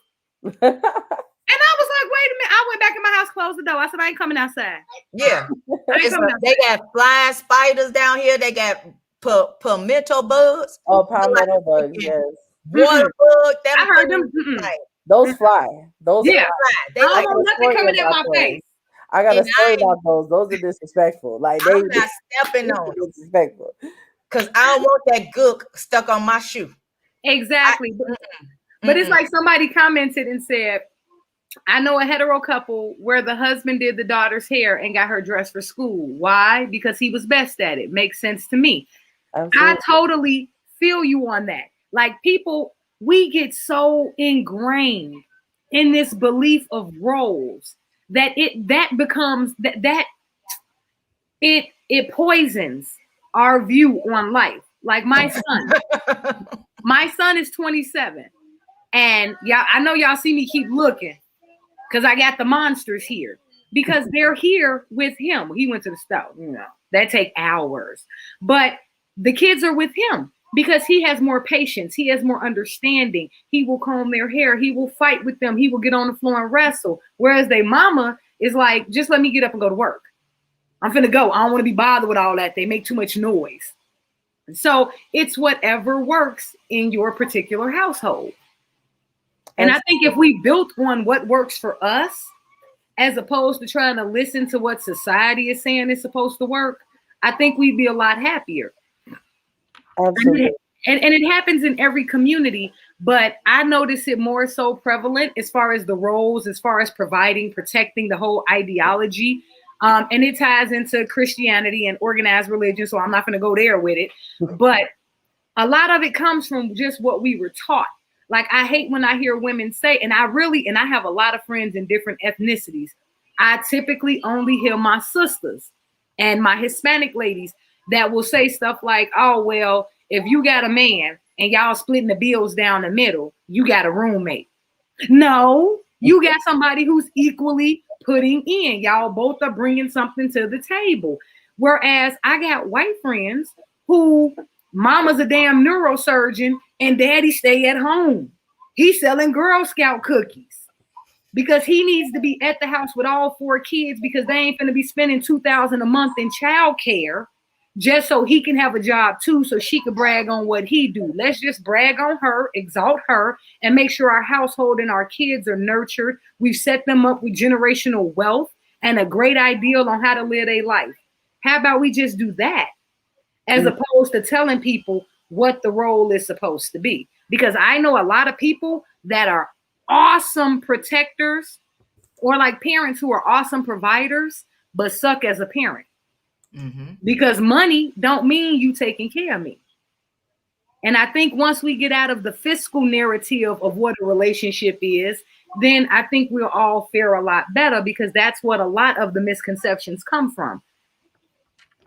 S4: And I was like, wait a minute. I went back in my house, closed the door. I said, I ain't coming outside.
S3: Yeah. They got flying spiders down here. They got palmetto bugs.
S2: Oh, palmetto bugs, yes.
S3: Water bug.
S4: I heard them.
S2: Those fly. Those fly.
S4: They like nothing coming at my face.
S2: I got to say about those. Those are disrespectful. Like
S3: I'm not stepping on them.
S2: Disrespectful.
S3: Because I don't want that gook stuck on my shoe.
S4: Exactly. But it's like somebody commented and said, I know a hetero couple where the husband did the daughter's hair and got her dressed for school. Why? Because he was best at it. Makes sense to me. Absolutely. I totally feel you on that. Like people, we get so ingrained in this belief of roles that it poisons our view on life. Like my son is 27, and I know y'all see me keep looking because I got the monsters here because they're here with him. He went to the store, that take hours, but the kids are with him because he has more patience. He has more understanding. He will comb their hair. He will fight with them. He will get on the floor and wrestle. Whereas their mama is like, just let me get up and go to work. I'm finna go. I don't want to be bothered with all that. They make too much noise. So it's whatever works in your particular household. And I think if we built on what works for us, as opposed to trying to listen to what society is saying is supposed to work, I think we'd be a lot happier.
S2: Absolutely.
S4: And it happens in every community, but I notice it more so prevalent as far as the roles, as far as providing, protecting the whole ideology. And it ties into Christianity and organized religion, so I'm not going to go there with it. But a lot of it comes from just what we were taught. Like, I hate when I hear women say, and I have a lot of friends in different ethnicities. I typically only hear my sisters and my Hispanic ladies that will say stuff like, oh, well, if you got a man and y'all splitting the bills down the middle, you got a roommate. No, you got somebody who's equally putting in. Y'all both are bringing something to the table. Whereas I got white friends who mama's a damn neurosurgeon and daddy stay at home. He's selling Girl Scout cookies because he needs to be at the house with all 4 kids because they ain't going to be spending $2,000 a month in child care just so he can have a job too, so she could brag on what he do. Let's just brag on her, exalt her, and make sure our household and our kids are nurtured. We've set them up with generational wealth and a great ideal on how to live their life. How about we just do that as opposed to telling people what the role is supposed to be? Because I know a lot of people that are awesome protectors or like parents who are awesome providers, but suck as a parent. Because money don't mean you taking care of me. And I think once we get out of the fiscal narrative of what a relationship is, then I think we'll all fare a lot better because that's what a lot of the misconceptions come from.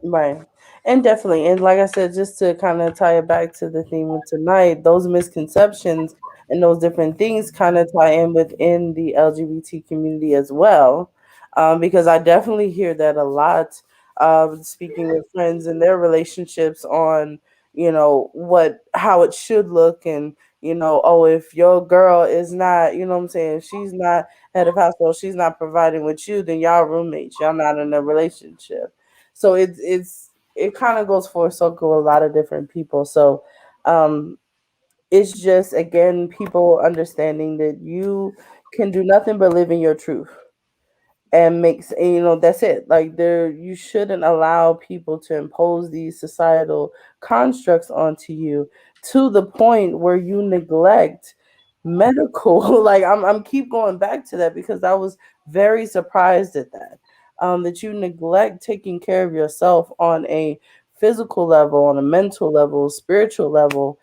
S2: Right. And definitely. And like I said, just to kind of tie it back to the theme of tonight, those misconceptions and those different things kind of tie in within the LGBT community as well. Because I definitely hear that a lot, speaking with friends and their relationships on, how it should look. And, oh, if your girl is not, what I'm saying, she's not head of household, she's not providing with you, then y'all roommates, y'all not in a relationship. So it kind of goes for a circle with a lot of different people. So it's just, again, people understanding that you can do nothing but live in your truth and that's it. Like, you shouldn't allow people to impose these societal constructs onto you to the point where you neglect medical. Like, I'm keep going back to that because I was very surprised at that. That you neglect taking care of yourself on a physical level, on a mental level, spiritual level,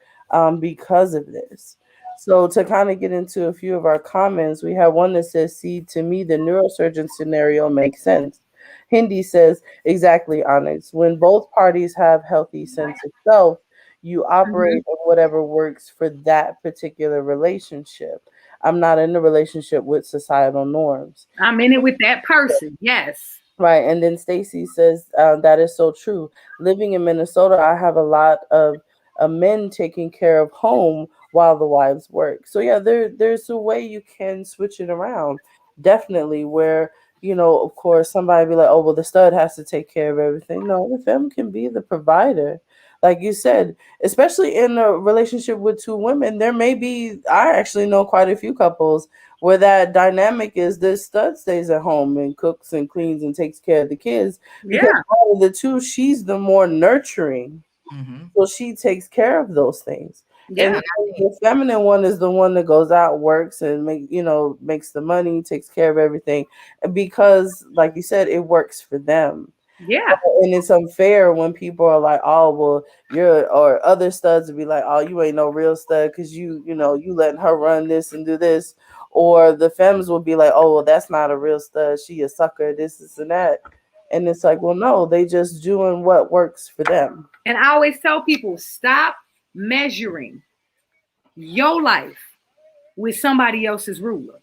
S2: because of this. So to kind of get into a few of our comments, we have one that says, "See, to me, the neurosurgeon scenario makes sense." Hindi says, "Exactly, Onyx. When both parties have healthy sense of self, you operate on whatever works for that particular relationship. I'm not in a relationship with societal norms.
S4: I'm in it with that person." Yes.
S2: Right. And then Stacy says, that is so true. Living in Minnesota, I have a lot of men taking care of home while the wives work. So yeah, there's a way you can switch it around. Definitely, where, of course, somebody be like, oh, well, the stud has to take care of everything. No, the femme can be the provider. Like you said, especially in a relationship with 2 women, I actually know quite a few couples where that dynamic is the stud stays at home and cooks and cleans and takes care of the kids. Because out of the 2, she's the more nurturing. So she takes care of those things.
S4: Yeah.
S2: And the feminine one is the one that goes out, works, and makes the money, takes care of everything. Because, like you said, it works for them.
S4: Yeah.
S2: And it's unfair when people are like, oh, well, or other studs would be like, oh, you ain't no real stud because you letting her run this and do this. Or the femmes will be like, oh, well, that's not a real stud. She a sucker, this and that. And it's like, well, no, they just doing what works for them.
S4: And I always tell people, stop measuring your life with somebody else's ruler.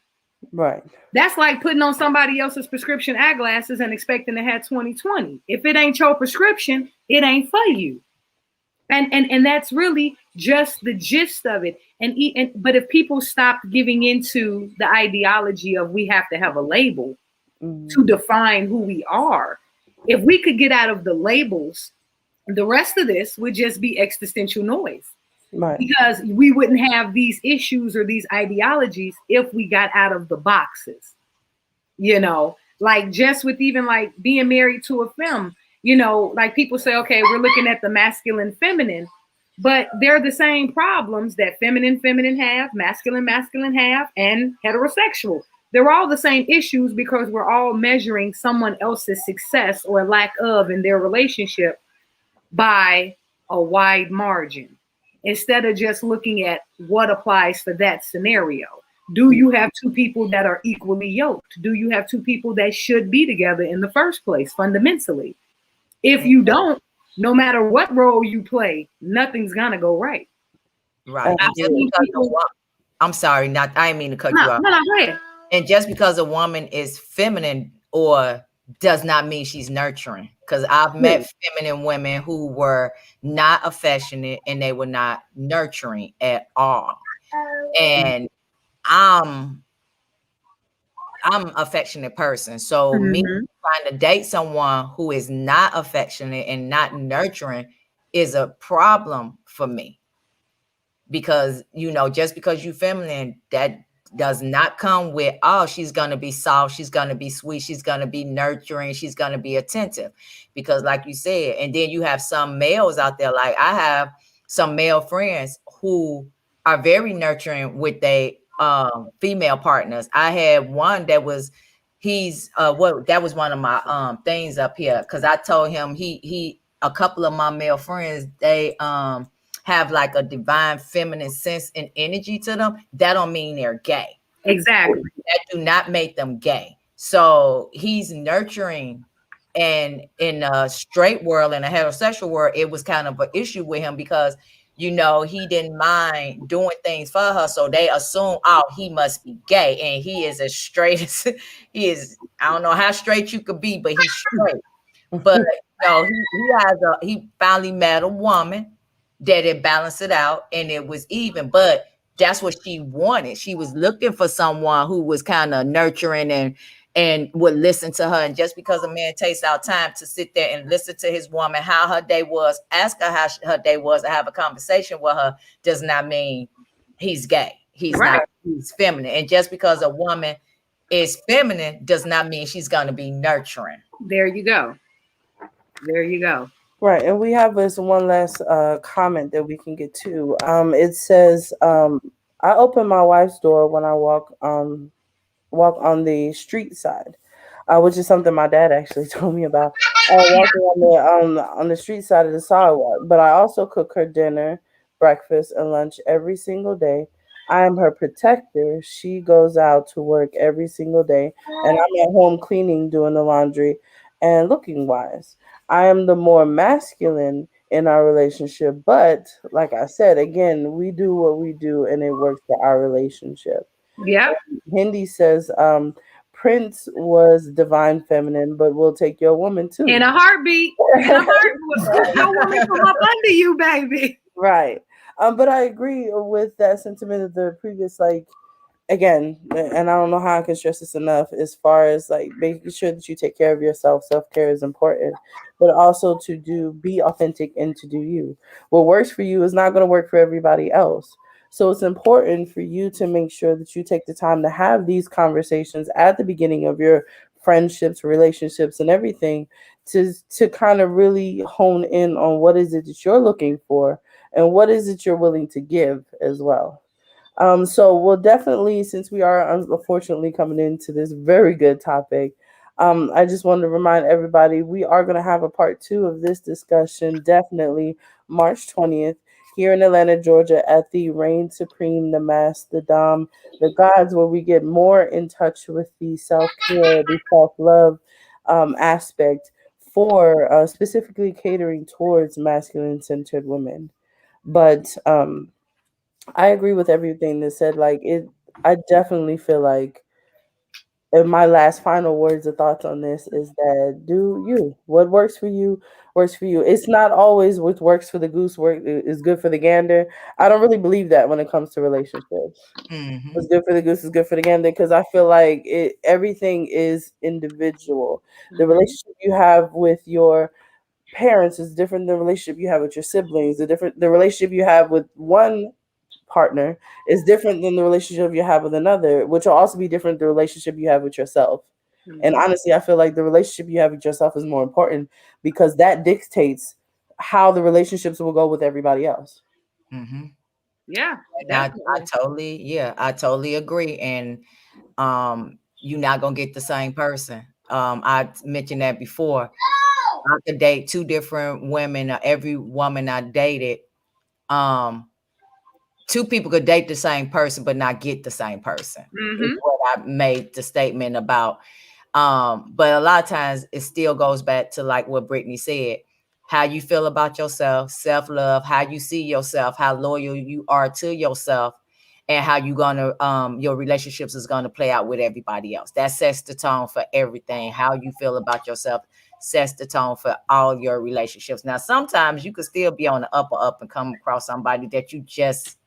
S2: Right.
S4: That's like putting on somebody else's prescription eyeglasses and expecting to have 20/20. If it ain't your prescription, it ain't for you. And that's really just the gist of it. But if people stop giving into the ideology of we have to have a label to define who we are, if we could get out of the labels, the rest of this would just be existential noise.
S2: Right.
S4: Because we wouldn't have these issues or these ideologies if we got out of the boxes. Like just with even like being married to a femme, like people say, okay, we're looking at the masculine, feminine, but they're the same problems that feminine have, masculine have, and heterosexual. They're all the same issues because we're all measuring someone else's success or lack of in their relationship by a wide margin, instead of just looking at what applies for that scenario. Do you have 2 people that are equally yoked? Do you have 2 people that should be together in the first place, fundamentally? If you don't, no matter what role you play, nothing's gonna go right.
S3: Right. I'm sorry, not I didn't mean to cut you
S4: No,
S3: off.
S4: no, no, go ahead.
S3: And just because a woman is feminine or does not mean she's nurturing. Because I've met feminine women who were not affectionate and they were not nurturing at all. And I'm affectionate person. So me
S4: Mhm.
S3: trying to date someone who is not affectionate and not nurturing is a problem for me. Because just because you feminine, that does not come with, oh, she's going to be soft, she's going to be sweet, she's going to be nurturing, she's going to be attentive. Because like you said, and then you have some males out there, like I have some male friends who are very nurturing with their female partners. I had one that was, that was one of my things up here, because I told him he a couple of my male friends, they have like a divine feminine sense and energy to them. That don't mean they're gay.
S4: Exactly.
S3: That do not make them gay. So he's nurturing, and in a straight world and a heterosexual world, it was kind of an issue with him because he didn't mind doing things for her. So they assume, oh, he must be gay. And he is as straight as he is. I don't know how straight you could be, but he's straight. But he finally met a woman that it balanced it out and it was even. But that's what she wanted. She was looking for someone who was kind of nurturing and would listen to her. And just because a man takes out time to sit there and listen to his woman, how her day was, ask her how her day was, and have a conversation with her, does not mean he's gay. He's not. He's feminine. And just because a woman is feminine does not mean she's going to be nurturing.
S4: There you go. There you go.
S2: Right, and we have this one last comment that we can get to. It says, "I open my wife's door when I walk on the street side," which is something my dad actually told me about. Walking on the street side of the sidewalk. But I also cook her dinner, breakfast, and lunch every single day. I am her protector. She goes out to work every single day, and I'm at home cleaning, doing the laundry, and looking wise. I am the more masculine in our relationship, but like I said, again, we do what we do, and it works for our relationship.
S4: Yep.
S2: Hindi says, Prince was divine feminine, but we'll take your woman too.
S4: In a heartbeat. In a heartbeat. Your woman come up under you, baby.
S2: Right. But I agree with that sentiment of the previous, like, again, and I don't know how I can stress this enough, as far as like making sure that you take care of yourself. Self-care is important, but also to be authentic and to do you. What works for you is not going to work for everybody else. So it's important for you to make sure that you take the time to have these conversations at the beginning of your friendships, relationships, and everything, to kind of really hone in on what is it that you're looking for and what is it you're willing to give as well. So we'll definitely, since we are unfortunately coming into this very good topic, I just wanted to remind everybody we are going to have a part two of this discussion, definitely March 20th, here in Atlanta, Georgia, at the Reign Supreme, the Mass, the Dom, the Gods, where we get more in touch with the self care, the self love aspect for specifically catering towards masculine centered women. But I agree with everything that said. Like it, I definitely feel like, and my last final words of thoughts on this is that do you. What works for you works for you. It's not always what works for the goose work is good for the gander. I don't really believe that when it comes to relationships.
S3: Mm-hmm.
S2: What's good for the goose is good for the gander, because I feel like everything is individual. The relationship you have with your parents is different than the relationship you have with your siblings. The relationship you have with one partner is different than the relationship you have with another, which will also be different than the relationship you have with yourself. And honestly, I feel like the relationship you have with yourself is more important, because that dictates how the relationships will go with everybody else.
S3: Mm-hmm.
S4: Yeah.
S3: I totally agree. And you're not gonna get the same person. I mentioned that before. I could date two different women. Every woman I dated, um, two people could date the same person but not get the same person. Is what I made the statement about. But a lot of times it still goes back to like what Brittany said, how you feel about yourself, self-love, how you see yourself, how loyal you are to yourself. and how you gonna your relationships is gonna play out with everybody else. That sets the tone for everything. How you feel about yourself sets the tone for all your relationships. Now, sometimes you could still be on the up and come across somebody that you just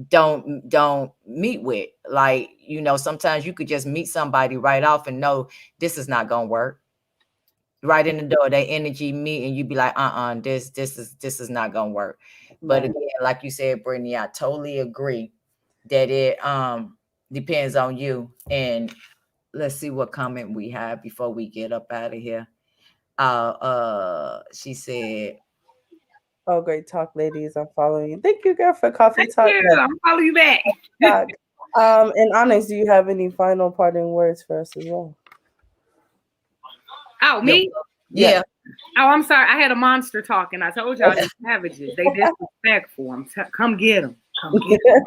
S3: don't meet with. Like, you know, sometimes you could just meet somebody right off and know this is not gonna work. Right in the door, that energy meet, and you be like, this is not gonna work. But
S2: Right.
S3: again, like you said, Brittany, I totally agree that it depends on you. And let's see what comment we have before we get up out of here. She said,
S2: Oh, great talk, ladies. I'm following you. Thank you, girl, for coffee
S4: Thank
S2: talk.
S4: you. I'm follow you back.
S2: Talk. And Onyx, do you have any final parting words for us as well?
S4: Oh, me?
S3: yeah.
S4: Oh, I'm sorry. I had a monster talking. I told y'all these savages. They disrespectful. Come get them. Come get them.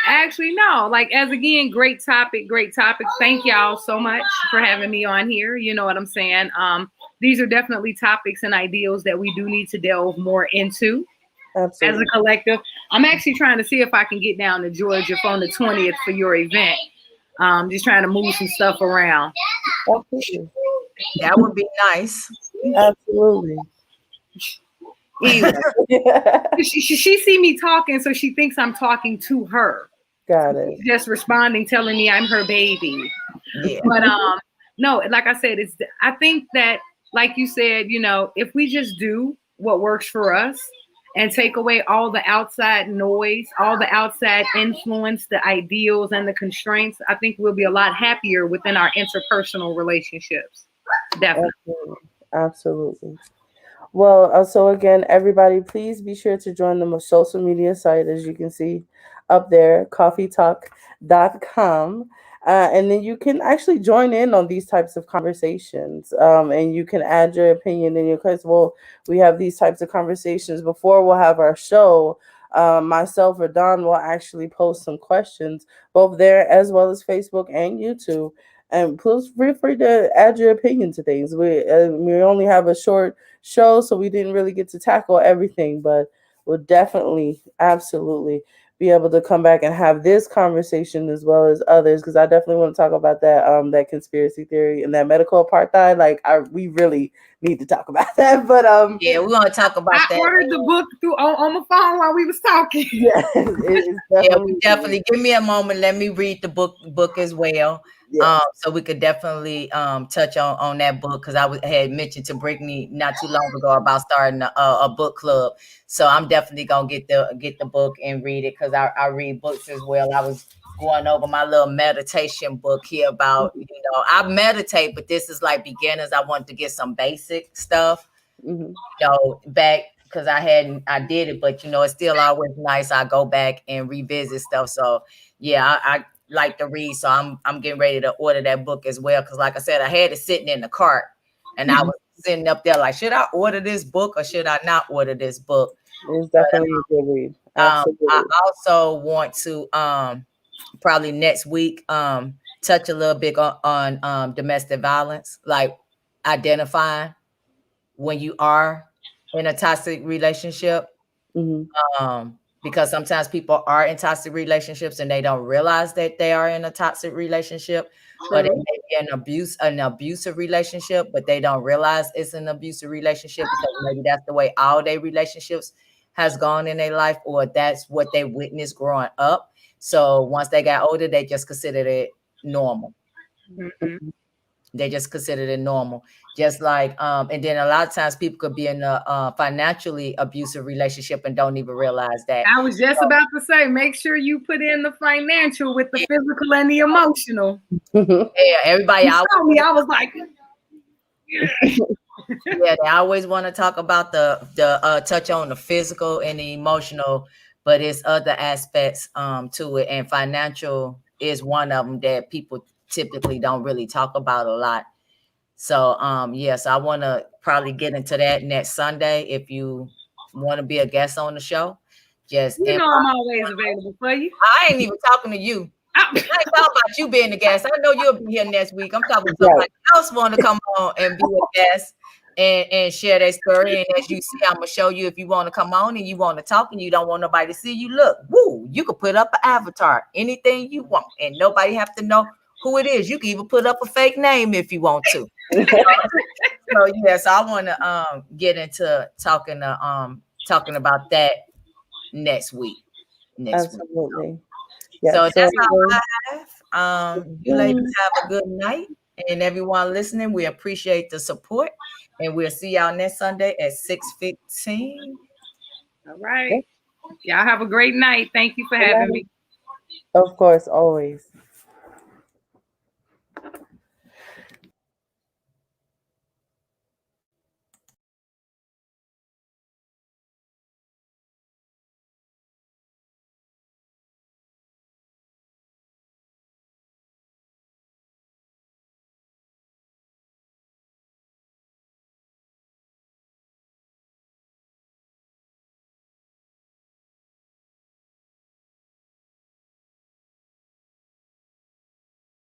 S4: Actually, no. Like, as again, great topic. Thank y'all so much for having me on here. You know what I'm saying? These are definitely topics and ideals that we do need to delve more into. Absolutely. As a collective. I'm actually trying to see if I can get down to Georgia on the 20th for your event. Just trying to move some stuff around.
S2: Absolutely.
S3: That would be nice.
S2: Absolutely.
S4: Anyway, she see me talking, so she thinks I'm talking to her.
S2: Got it.
S4: She's just responding, telling me I'm her baby. Yeah. But no, like I said, I think that, like you said, you know, if we just do what works for us and take away all the outside noise, all the outside influence, the ideals and the constraints, I think we'll be a lot happier within our interpersonal relationships. Definitely.
S2: Absolutely. Well, so again, everybody, please be sure to join the social media site, as you can see up there, coffeetalk.com. And then you can actually join in on these types of conversations. And you can add your opinion in your case. Well, we have these types of conversations before we'll have our show. Myself or Don will actually post some questions both there as well as Facebook and YouTube. And please feel free to add your opinion to things. We only have a short show, so we didn't really get to tackle everything, but we'll definitely, absolutely be able to come back and have this conversation as well as others, because I definitely want to talk about that that conspiracy theory and that medical apartheid. Like, we really need to talk about that. But
S3: yeah, we want to talk about that.
S4: I ordered the book on my phone while we was talking.
S2: Yeah,
S3: definitely give me a moment. Let me read the book as well. Yes. So we could definitely touch on that book, because I had mentioned to Brittany not too long ago about starting a book club. So I'm definitely gonna get the book and read it, because I read books as well. I was going over my little meditation book here about, you know, I meditate, but this is like beginners. I want to get some basic stuff, you know, back, because I did it, but you know, it's still always nice. I go back and revisit stuff. So yeah, I like to read, so I'm getting ready to order that book as well, because like I said, I had it sitting in the cart, and I was sitting up there like, should I order this book or should I not order this book?
S2: It's definitely a good read.
S3: I also want to probably next week touch a little bit on domestic violence, like identifying when you are in a toxic relationship. Because sometimes people are in toxic relationships and they don't realize that they are in a toxic relationship, or they may be an abusive relationship, but they don't realize it's an abusive relationship, because maybe that's the way all their relationships has gone in their life, or that's what they witnessed growing up. So once they got older, they just considered it normal. They just considered it normal. Just like, and then a lot of times people could be in a financially abusive relationship and don't even realize that.
S4: I was just about to say, make sure you put in the financial with the physical and the emotional.
S3: Yeah, everybody.
S4: I was like,
S3: yeah, they always want to talk about the touch on the physical and the emotional, but it's other aspects to it, and financial is one of them that people typically don't really talk about a lot. So yes, I want to probably get into that next Sunday. If you want to be a guest on the show, just
S4: I'm always available for you.
S3: I ain't even talking to you. I ain't talking about you being a guest. I know you'll be here next week. I'm talking to somebody else want to come on and be a guest and share their story. And as you see, I'm gonna show you if you want to come on and you want to talk and you don't want nobody to see you. Look, woo, you can put up an avatar, anything you want, and nobody have to know who it is. You can even put up a fake name if you want to. So yes, I want to get into talking about that next week.
S2: Absolutely.
S3: Yeah. So that's all I have. You ladies have a good night, and everyone listening, we appreciate the support, and we'll see y'all next Sunday at 6:15.
S4: All right. Y'all have a great night. Thank you for having me.
S2: Of course, always.